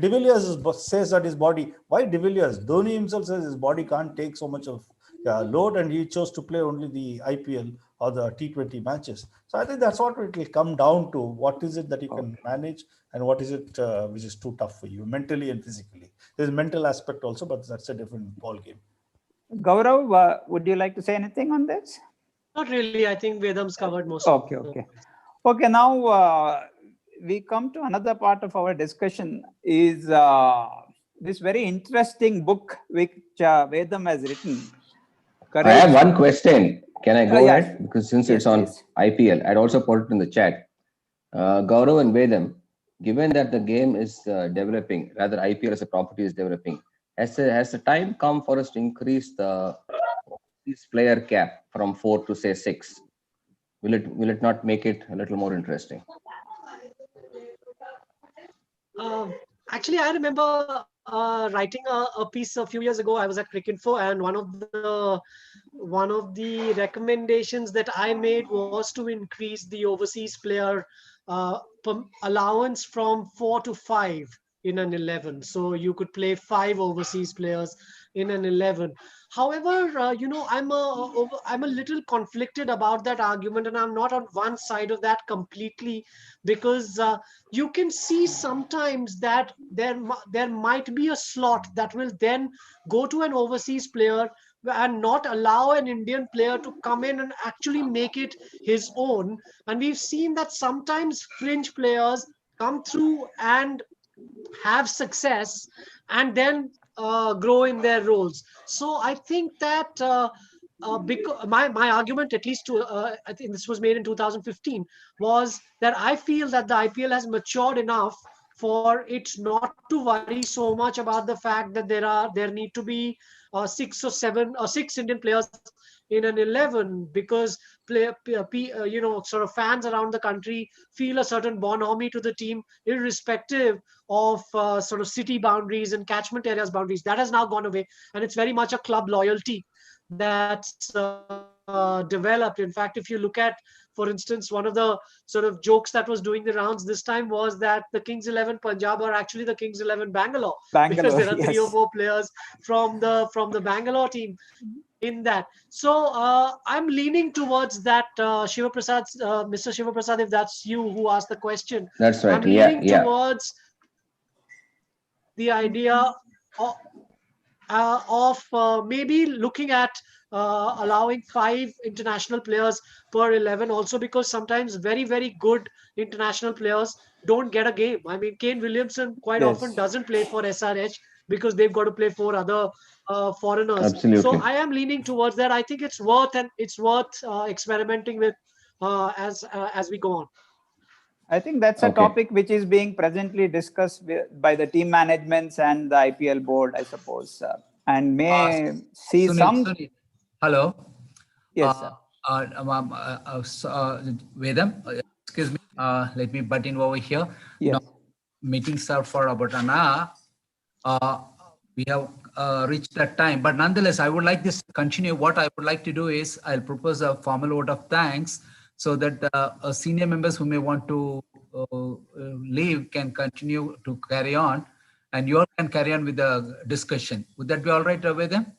Villiers says that his body, why De Villiers? Dhoni himself says his body can't take so much of load, and he chose to play only the IPL or the T20 matches. So I think that's what it will come down to. What is it that you can manage, and what is it which is too tough for you, mentally and physically? There's a mental aspect also, but that's a different ball game. Gaurav, would you like to say anything on this? Not really. I think Vedam's covered most. Okay. Now we come to another part of our discussion. Is this very interesting book which Vedam has written. I have one question. Can I go ahead? Because since Yes, it's on please. IPL, I'd also put it in the chat. Gaurav and Vedam, given that the game is developing, rather IPL as a property is developing, has the time come for us to increase this player cap from 4 to say 6? Will it not make it a little more interesting? Actually, I remember writing a piece a few years ago. I was at Cricinfo, and one of the recommendations that I made was to increase the overseas player allowance from 4 to 5. in an 11. So you could play 5 overseas players in an 11. However, I'm a little conflicted about that argument, and I'm not on one side of that completely, because you can see sometimes that there might be a slot that will then go to an overseas player and not allow an Indian player to come in and actually make it his own. And we've seen that sometimes fringe players come through and have success and then grow in their roles. So I think that because my argument, at least I think this was made in 2015, was that I feel that the IPL has matured enough for it not to worry so much about the fact that there need to be 6 Indian players in an 11, because sort of fans around the country feel a certain bonhomie to the team, irrespective of sort of city boundaries and catchment areas boundaries. That has now gone away, and it's very much a club loyalty that's developed. In fact, if you look at, for instance, one of the sort of jokes that was doing the rounds this time was that the Kings 11 Punjab are actually the Kings 11 Bangalore, because there are 3 or 4 players from the Bangalore team in that. So I'm leaning towards that, Shiva Prasad, Mr. Shiva Prasad, if that's you who asked the question. That's right. I'm leaning towards the idea of maybe looking at allowing 5 international players per 11, also because sometimes very, very good international players don't get a game. I mean, Kane Williamson quite often doesn't play for SRH because they've got to play 4 other foreigners. Absolutely. So I am leaning towards that. I think it's worth experimenting with as we go on. I think that's a topic which is being presently discussed by the team managements and the IPL board, I suppose, and may see Sunil, hello. Yes, sir. Vedam, excuse me. Let me butt in over here. Yes. Now, meetings are for about an hour. We have reached that time, but nonetheless, I would like this to continue. What I would like to do is I'll propose a formal vote of thanks, so that senior members who may want to leave can continue to carry on, and you all can carry on with the discussion. Would that be all right, Vedam?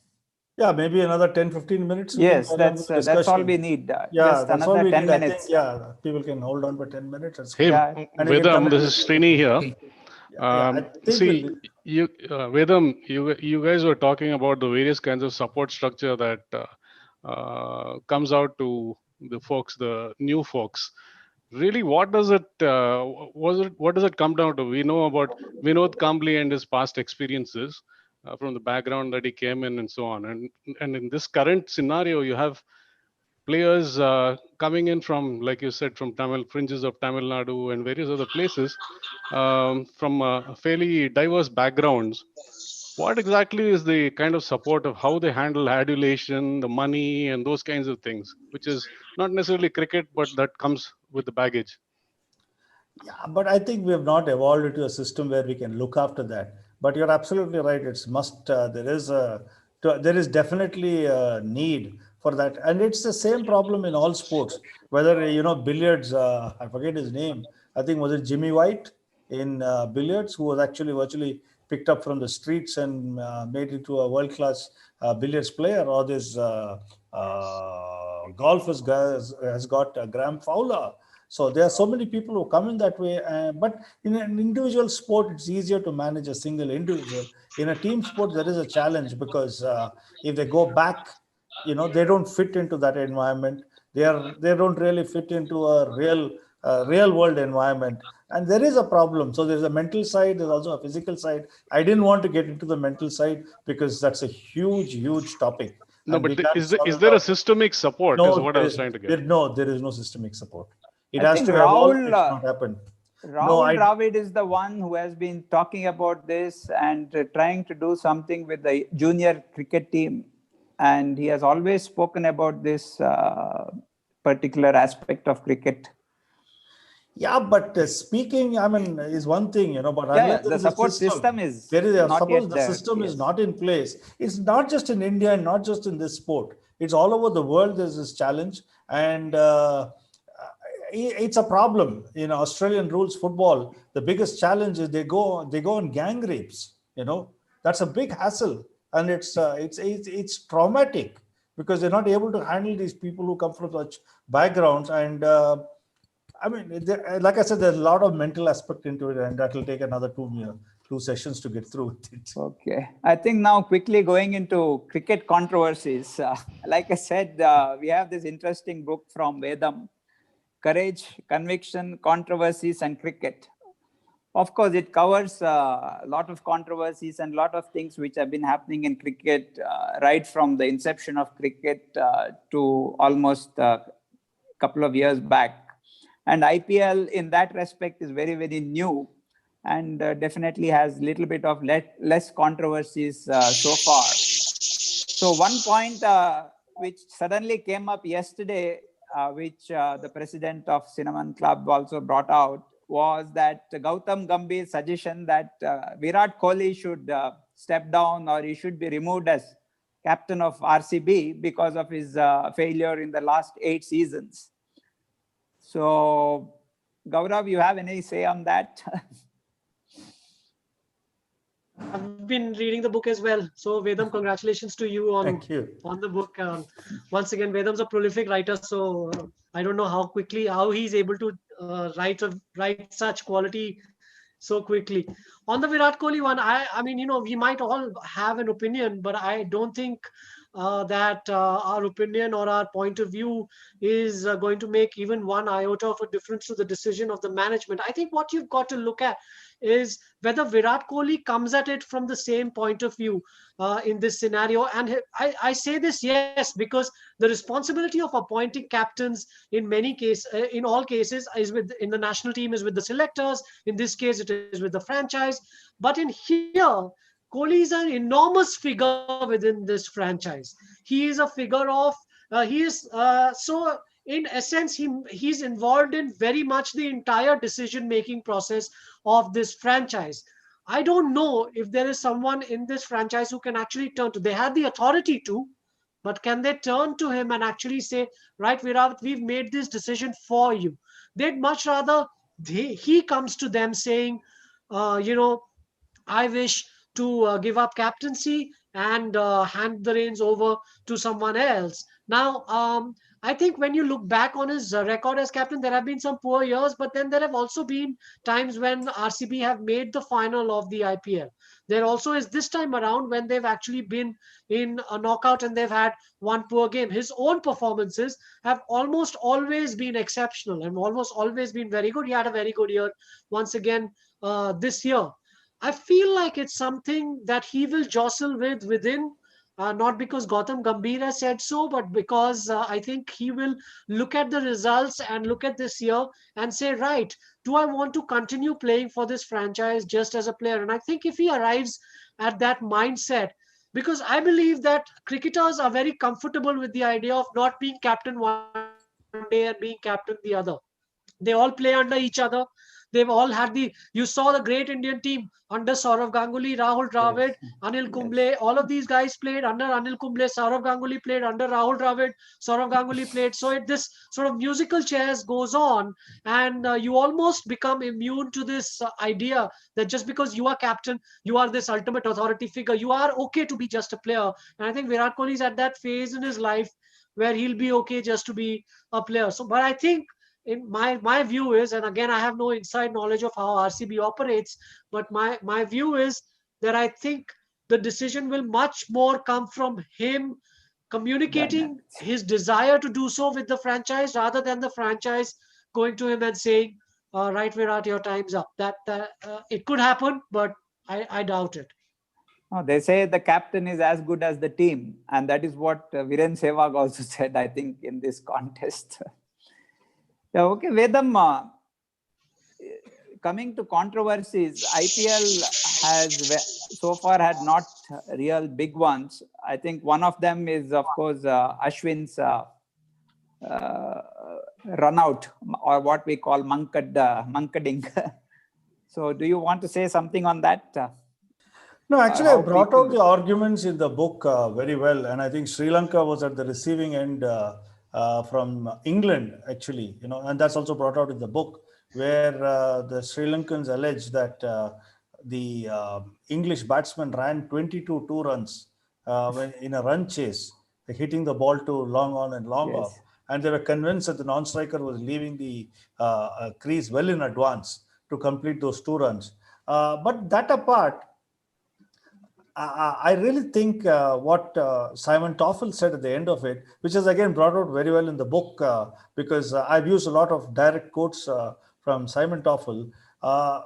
Yeah, maybe another 10-15 minutes. Yes, that's all we need. Yeah, just another 10 minutes. Think, people can hold on for 10 minutes. Hey, Vedam, this is Srini here. Okay. Vedam, you guys were talking about the various kinds of support structure that comes out to the folks, the new folks. Really, what does it come down to? We know about Vinod Kambli and his past experiences from the background that he came in and so on. And in this current scenario, you have players coming in from, like you said, from fringes of Tamil Nadu and various other places, from fairly diverse backgrounds. What exactly is the kind of support of how they handle adulation, the money, and those kinds of things, which is not necessarily cricket, but that comes with the baggage? Yeah, but I think we have not evolved into a system where we can look after that. But you're absolutely right. It's there is definitely a need for that, and it's the same problem in all sports. Whether billiards, I forget his name. I think was it Jimmy White in billiards, who was actually virtually picked up from the streets and made into a world-class billiards player, or this golf has got Graham Fowler. So there are so many people who come in that way. But in an individual sport, it's easier to manage a single individual. In a team sport, there is a challenge because if they go back, they don't fit into that environment. They don't really fit into a real world environment. And there is a problem. So there's a mental side. There's also a physical side. I didn't want to get into the mental side because that's a huge topic. No, but is there a systemic support? No, is what I was trying to get. There is no systemic support. It I has think to evolve. It's not happen. Rahul Dravid is the one who has been talking about this and trying to do something with the junior cricket team. And he has always spoken about this particular aspect of cricket. Yeah, but speaking, is one thing, but the support system is suppose the system is not in place. It's not just in India and not just in this sport. It's all over the world. There's this challenge, and it's a problem. In Australian rules football, the biggest challenge is they go on gang rapes. That's a big hassle, and it's traumatic because they're not able to handle these people who come from such backgrounds. And I mean, like I said, there's a lot of mental aspect into it, and that will take another two sessions to get through with it. Okay. I think now quickly going into cricket controversies. Like I said, we have this interesting book from Vedam, Courage, Conviction, Controversies and Cricket. Of course, it covers a lot of controversies and a lot of things which have been happening in cricket, right from the inception of cricket to almost a couple of years back. And IPL in that respect is very, very new and definitely has a little bit of less controversies so far. So one point which suddenly came up yesterday, which the president of Cinnamon Club also brought out, was that Gautam Gambhir's suggestion that Virat Kohli should step down or he should be removed as captain of RCB because of his failure in the last 8 seasons. So, Gaurav, you have any say on that? I've been reading the book as well. So Vedam, congratulations to you on the book. Once again, Vedam's a prolific writer, so I don't know how he's able to write such quality so quickly. On the Virat Kohli one, I mean, we might all have an opinion, but I don't think that our opinion or our point of view is going to make even one iota of a difference to the decision of the management. I think what you've got to look at is whether Virat Kohli comes at it from the same point of view in this scenario. And I say this, yes, because the responsibility of appointing captains in all cases is in the national team is with the selectors. In this case, it is with the franchise. But in here, Kohli is an enormous figure within this franchise. He is a figure of, so in essence, he's involved in very much the entire decision-making process of this franchise. I don't know if there is someone in this franchise who can actually turn to, they have the authority to, but can they turn to him and actually say, right, Virat, we've made this decision for you. They'd much rather he comes to them saying, I wish to give up captaincy and hand the reins over to someone else. Now, I think when you look back on his record as captain, there have been some poor years, but then there have also been times when RCB have made the final of the IPL. There also is this time around when they've actually been in a knockout and they've had one poor game. His own performances have almost always been exceptional and almost always been very good. He had a very good year once again this year. I feel like it's something that he will jostle within, not because Gautam Gambhir has said so, but because I think he will look at the results and look at this year and say, right, do I want to continue playing for this franchise just as a player? And I think if he arrives at that mindset, because I believe that cricketers are very comfortable with the idea of not being captain one day and being captain the other. They all play under each other. They've all had you saw the great Indian team under Saurav Ganguly, Rahul Dravid, Anil Kumble. All of these guys played under Anil Kumble. Saurav Ganguly played under Rahul Dravid. Saurav Ganguly played. So this sort of musical chairs goes on, and you almost become immune to this idea that just because you are captain, you are this ultimate authority figure. You are okay to be just a player. And I think Virat Kohli is at that phase in his life where he'll be okay just to be a player. So, but I think, in my view is, and again, I have no inside knowledge of how RCB operates, but my view is that I think the decision will much more come from him communicating his desire to do so with the franchise rather than the franchise going to him and saying, right, Virat, your time's up. That it could happen, but I doubt it. No, they say the captain is as good as the team. And that is what Viren Sehwag also said, I think, in this contest. Yeah, okay, Vedam, coming to controversies, IPL has so far had not real big ones. I think one of them is, of course, Ashwin's run out, or what we call munkading. So do you want to say something on that? No, actually, I brought out the arguments in the book very well. And I think Sri Lanka was at the receiving end from England, actually, and that's also brought out in the book, where the Sri Lankans allege that the English batsman ran 22 2 runs in a run chase, hitting the ball to long on and long Yes. off. And they were convinced that the non-striker was leaving the crease well in advance to complete those 2 runs. But that apart, I really think what Simon Toffel said at the end of it, which is again brought out very well in the book, because I've used a lot of direct quotes from Simon Toffel,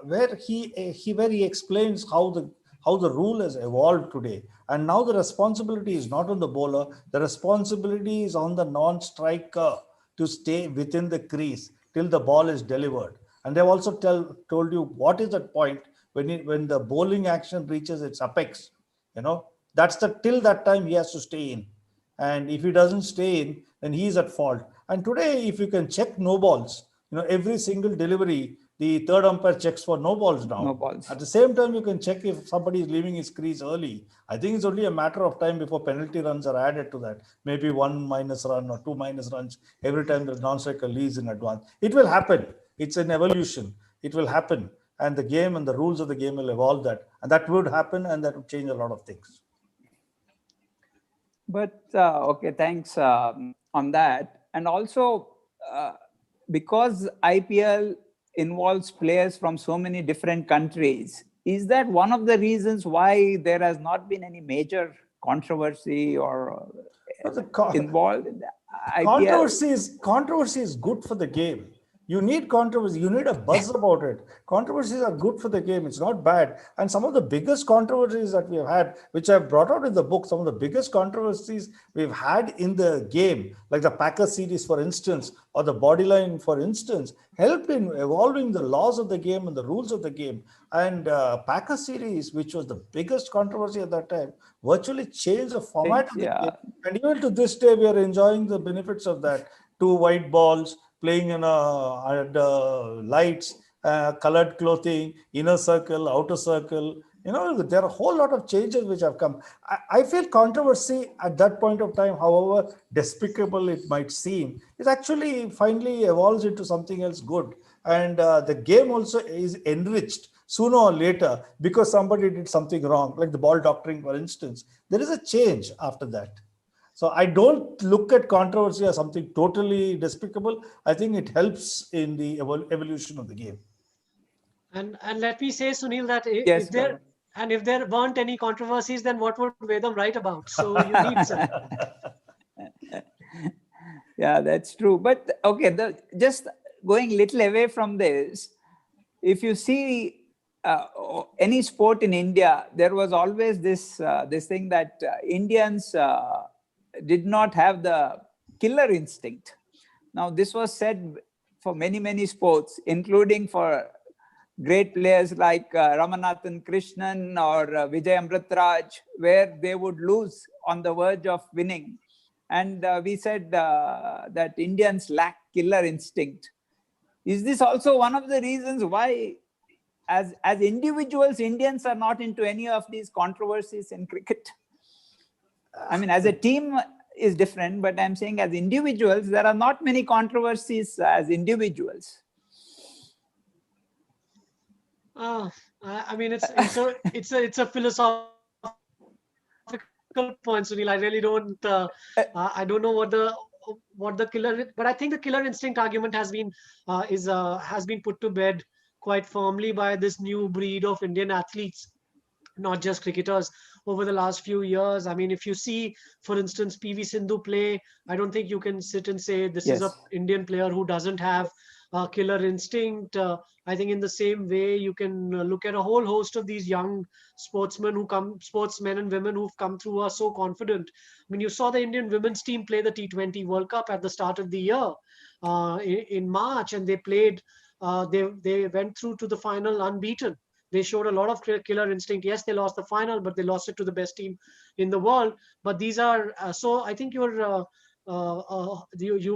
where he explains how the rule has evolved today, and now the responsibility is not on the bowler; the responsibility is on the non-striker to stay within the crease till the ball is delivered. And they've also told you what is that point when the bowling action reaches its apex. That's till that time he has to stay in, and if he doesn't stay in, then he is at fault. And today, if you can check no balls, every single delivery, the third umpire checks for no balls now. No balls. At the same time, you can check if somebody is leaving his crease early. I think it's only a matter of time before penalty runs are added to that. Maybe 1 minus run or 2 minus runs every time the non-striker leaves in advance. It will happen. It's an evolution. It will happen. And the game and the rules of the game will evolve that. And that would happen, and that would change a lot of things. But okay, thanks on that. And also, because IPL involves players from so many different countries, is that one of the reasons why there has not been any major controversy or involved in the IPL? Controversy is good for the game. You need controversy. You need a buzz about it. Controversies are good for the game. It's not bad. And some of the biggest controversies that we have had, which I've brought out in the book, some of the biggest controversies we've had in the game, like the Packer series, for instance, or the Bodyline, for instance, helped in evolving the laws of the game and the rules of the game. And Packer series, which was the biggest controversy at that time, virtually changed the format of the game. And even to this day, we are enjoying the benefits of that. 2 white balls, playing in lights, colored clothing, inner circle, outer circle. There are a whole lot of changes which have come. I feel controversy at that point of time, however despicable it might seem, it actually finally evolves into something else good. And the game also is enriched sooner or later because somebody did something wrong, like the ball doctoring, for instance. There is a change after that. So I don't look at controversy as something totally despicable. I think it helps in the evolution of the game. And let me say, Sunil, that Yes, if there weren't any controversies, then what would Vedam write about? So you need some. Yeah, that's true. But okay, just going little away from this, if you see any sport in India, there was always this thing that Indians did not have the killer instinct. Now, this was said for many, many sports, including for great players like Ramanathan Krishnan or Vijay Amritraj, where they would lose on the verge of winning. And we said that Indians lack killer instinct. Is this also one of the reasons why, as individuals, Indians are not into any of these controversies in cricket? I mean, as a team is different, but I'm saying as individuals, there are not many controversies as individuals. I mean, it's a philosophical point, Sunil. I really don't. I don't know what the killer, but I think the killer instinct argument has been put to bed quite firmly by this new breed of Indian athletes, not just cricketers, over the last few years. I mean, if you see, for instance, PV Sindhu play, I don't think you can sit and say this is an Indian player who doesn't have killer instinct. I think in the same way, you can look at a whole host of these young sportsmen and women who've come through are so confident. I mean, you saw the Indian women's team play the T20 World Cup at the start of the year in March, and they played. They went through to the final unbeaten. They showed a lot of killer instinct. Yes, they lost the final, but they lost it to the best team in the world. But these are so. I think you've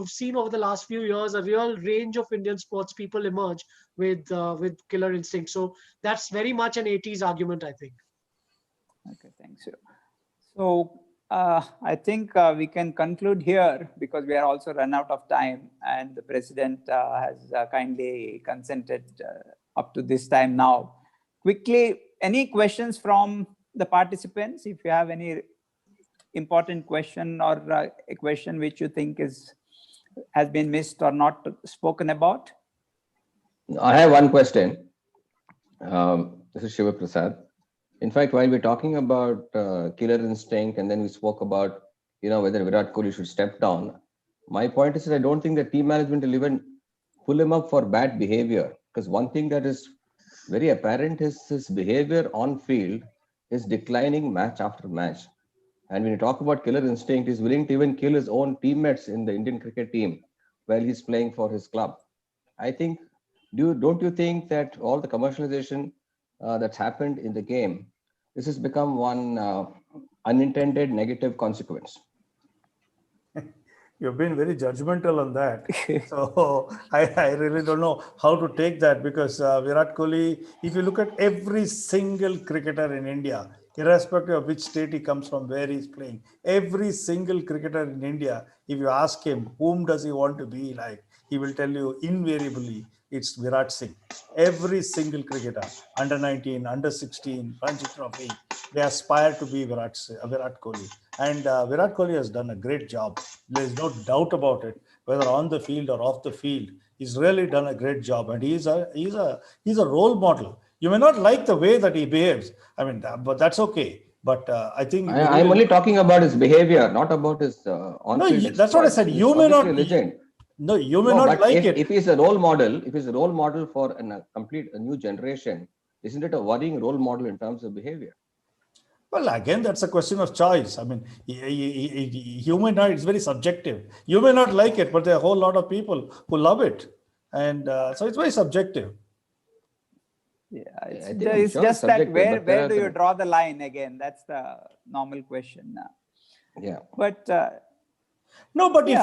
seen over the last few years a real range of Indian sports people emerge with killer instinct. So that's very much an 80s argument, I think. Okay, thanks. So I think we can conclude here because we are also run out of time, and the president has kindly consented up to this time now. Quickly, any questions from the participants? If you have any important question or a question which you think has been missed or not spoken about. I have one question. This is Shiva Prasad. In fact, while we're talking about killer instinct, and then we spoke about, whether Virat Kohli should step down. My point is that I don't think the team management will even pull him up for bad behavior, because one thing that is very apparent is his behavior on field is declining match after match. And when you talk about killer instinct, he's willing to even kill his own teammates in the Indian cricket team while he's playing for his club. I think, don't you think that all the commercialization that's happened in the game, this has become one unintended negative consequence? You've been very judgmental on that. So I really don't know how to take that, because Virat Kohli, if you look at every single cricketer in India, irrespective of which state he comes from, where he's playing, every single cricketer in India, if you ask him, whom does he want to be like, he will tell you invariably, it's Virat Singh. Every single cricketer, under 19, under 16, Ranji Trophy, they aspire to be Virat Kohli. And Virat Kohli has done a great job. There's no doubt about it, whether on the field or off the field. He's really done a great job, and he's a role model. You may not like the way that he behaves. I mean, but that's okay. But I think I'm only talking about his behavior, not about his on-field. No, that's what I said. You may not. No, you may not like it. If he's a role model, for a new generation, isn't it a worrying role model in terms of behavior? Well, again, that's a question of choice. I mean, human it's very subjective. You may not like it, but there are a whole lot of people who love it. And so it's very subjective. Yeah, it's just that where do you draw the line again? That's the normal question. Yeah. But no, but if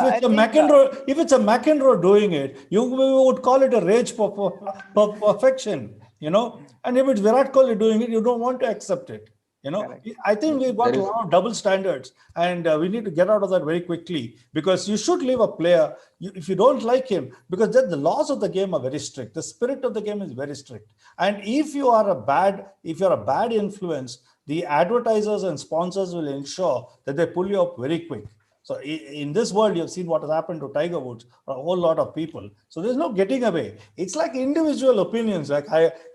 it's a McEnroe doing it, you would call it a rage perfection, And if it's Virat Kohli doing it, you don't want to accept it. Correct. I think we've got a lot of double standards, and we need to get out of that very quickly, because you should leave a player if you don't like him, because then the laws of the game are very strict. The spirit of the game is very strict. And if you're a bad influence, the advertisers and sponsors will ensure that they pull you up very quick. So in this world, you've seen what has happened to Tiger Woods, or a whole lot of people. So there's no getting away. It's like individual opinions, like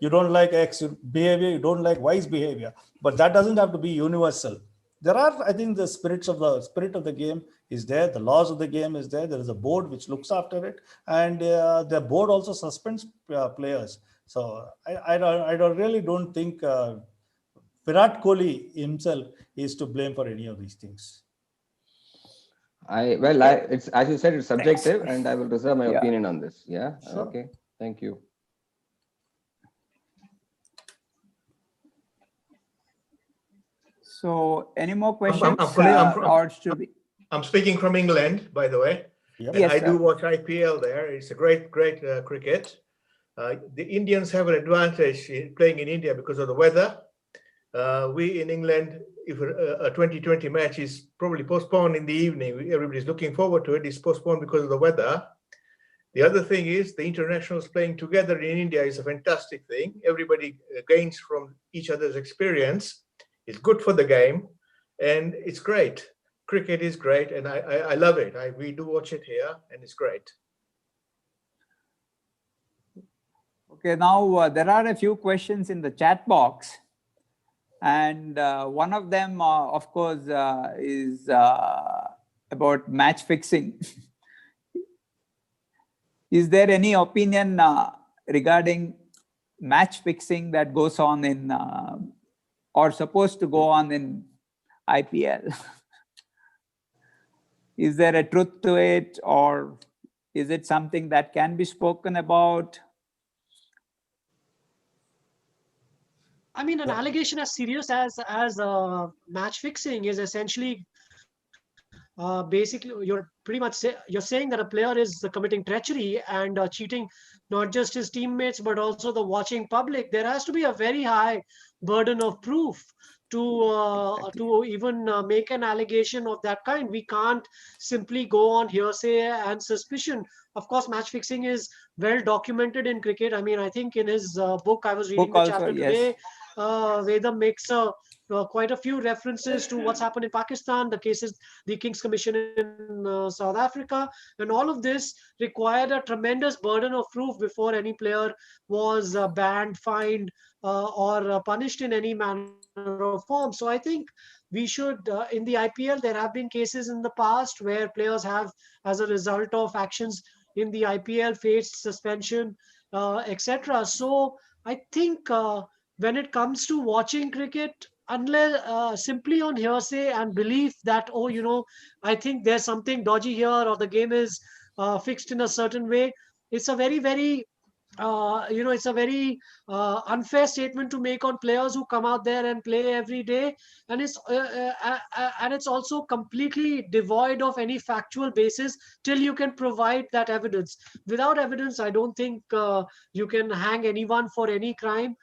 you don't like X behavior, you don't like Y's behavior, but that doesn't have to be universal. There are, I think, the spirit of the game is there. The laws of the game is there. There is a board which looks after it, and the board also suspends players. So I really don't think Virat Kohli himself is to blame for any of these things. It's, as you said, it's subjective. Thanks. And I will reserve my opinion on this. Yeah. Sure. Okay. Thank you. So, any more questions? I'm speaking from England, by the way. Yep. Yes, I do watch IPL there. It's a great cricket. The Indians have an advantage in playing in India because of the weather. We in England, if a 2020 match is probably postponed in the evening, everybody's looking forward to it. It's postponed because of the weather. The other thing is the internationals playing together in India is a fantastic thing. Everybody gains from each other's experience. It's good for the game, and it's great. Cricket is great, and I love it. We do watch it here, and it's great. Okay, now there are a few questions in the chat box. And one of them, of course, is about match fixing. Is there any opinion regarding match fixing that goes on in or supposed to go on in IPL? Is there a truth to it, or is it something that can be spoken about? I mean, an allegation as serious as match fixing is essentially basically you're pretty much you're saying that a player is committing treachery and cheating not just his teammates but also the watching public, there has to be a very high burden of proof to even make an allegation of that kind. We can't simply go on hearsay and suspicion. Of course, match fixing is well documented in cricket. I mean, I think in his book, I was reading the chapter today, Vedam makes quite a few references to what's happened in Pakistan, the cases, the King's Commission in South Africa, and all of this required a tremendous burden of proof before any player was banned, fined, or punished in any manner or form. So I think we should, in the IPL, there have been cases in the past where players have, as a result of actions in the IPL, faced suspension, etc. So I think when it comes to watching cricket, unless simply on hearsay and belief that, oh, I think there's something dodgy here or the game is fixed in a certain way, it's a very, very it's a very unfair statement to make on players who come out there and play every day, and it's also completely devoid of any factual basis till you can provide that evidence. Without evidence, I don't think you can hang anyone for any crime.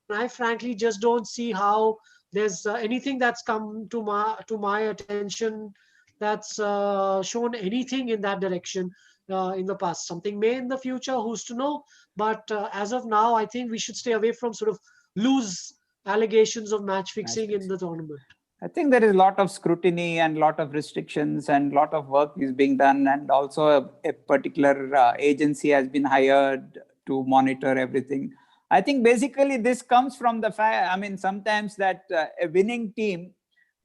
I frankly just don't see how there's anything that's come to my attention that's shown anything in that direction in the past. Something may in the future, who's to know? But as of now, I think we should stay away from sort of loose allegations of match fixing in the tournament. I think there is a lot of scrutiny and a lot of restrictions and a lot of work is being done, and also a particular agency has been hired to monitor everything. I think basically this comes from the fact, I mean, sometimes that a winning team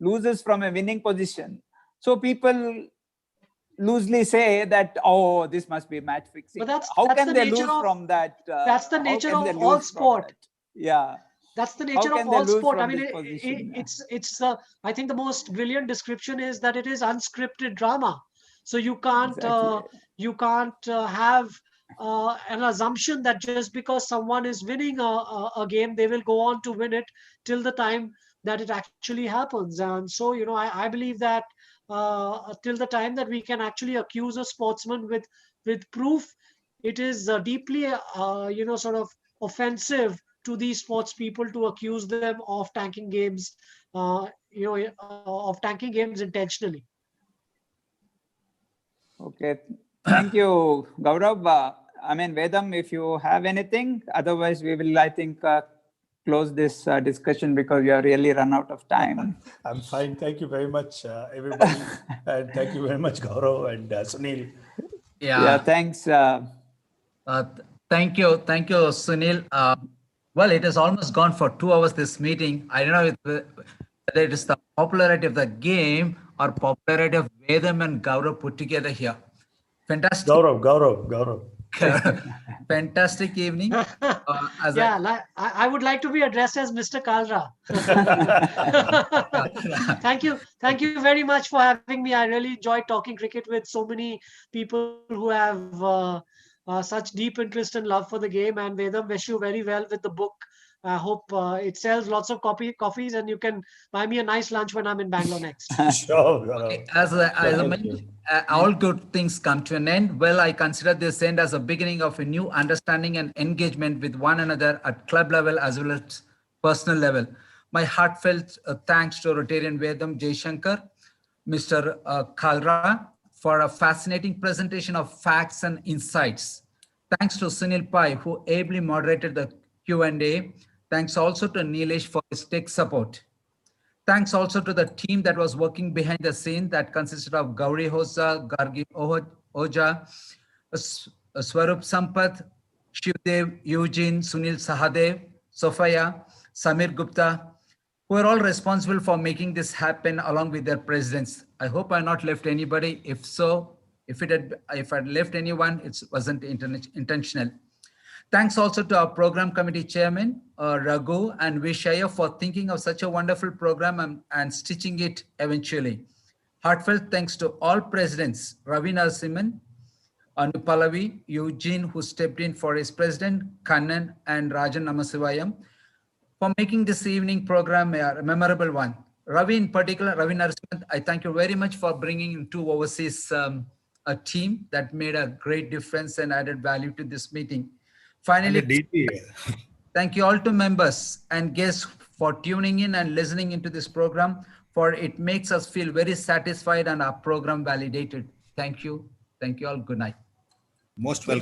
loses from a winning position. So people loosely say that, oh, this must be match fixing. But how can they lose from that? That's the nature of all sport. Yeah. That's the nature of all sport. I mean, it's I think the most brilliant description is that it is unscripted drama. So you can't have an assumption that just because someone is winning a game, they will go on to win it till the time that it actually happens. And so, I believe that till the time that we can actually accuse a sportsman with proof, it is deeply, sort of offensive to these sports people to accuse them of tanking games, of tanking games intentionally. Okay. Thank you, Gaurav. I mean, Vedam, if you have anything, otherwise we will, I think, close this discussion because we are really run out of time. I'm fine. Thank you very much, everybody. And thank you very much, Gaurav and Sunil. Yeah, thanks. Thank you, Sunil. Well, it has almost gone for 2 hours, this meeting. I don't know whether it is the popularity of the game or popularity of Vedam and Gaurav put together here. Fantastic. Gaurav. Fantastic evening. I would like to be addressed as Mr. Kalra. Thank you very much for having me. I really enjoyed talking cricket with so many people who have such deep interest and love for the game. And Vedam, wish you very well with the book. I hope it sells lots of copies, and you can buy me a nice lunch when I'm in Bangalore next. Sure. Okay. As I mentioned, all good things come to an end. Well, I consider this end as a beginning of a new understanding and engagement with one another at club level as well as personal level. My heartfelt thanks to Rotarian Vedam Jaishankar, Mr. Kalra, for a fascinating presentation of facts and insights. Thanks to Sunil Pai, who ably moderated the Q&A. Thanks also to Nilesh for his tech support. Thanks also to the team that was working behind the scene that consisted of Gauri Hosa, Gargi Oja, Swarup Sampath, Shivdev, Eugene, Sunil Sahadev, Sophia, Samir Gupta, who are all responsible for making this happen along with their presidents. I hope I not left anybody. If so, if I'd left anyone, it wasn't intentional. Thanks also to our program committee chairman, Raghu and Vishaya, for thinking of such a wonderful program and stitching it eventually. Heartfelt thanks to all presidents, Ravi Narasimhan, Anu Pallavi, Eugene, who stepped in for his president, Kannan and Rajan Namasivayam, for making this evening program a memorable one. Ravi in particular, Ravi Narasimhan, I thank you very much for bringing in 2 overseas a team that made a great difference and added value to this meeting. Finally, thank you all to members and guests for tuning in and listening into this program, for it makes us feel very satisfied and our program validated. Thank you. Thank you all. Good night. Most welcome.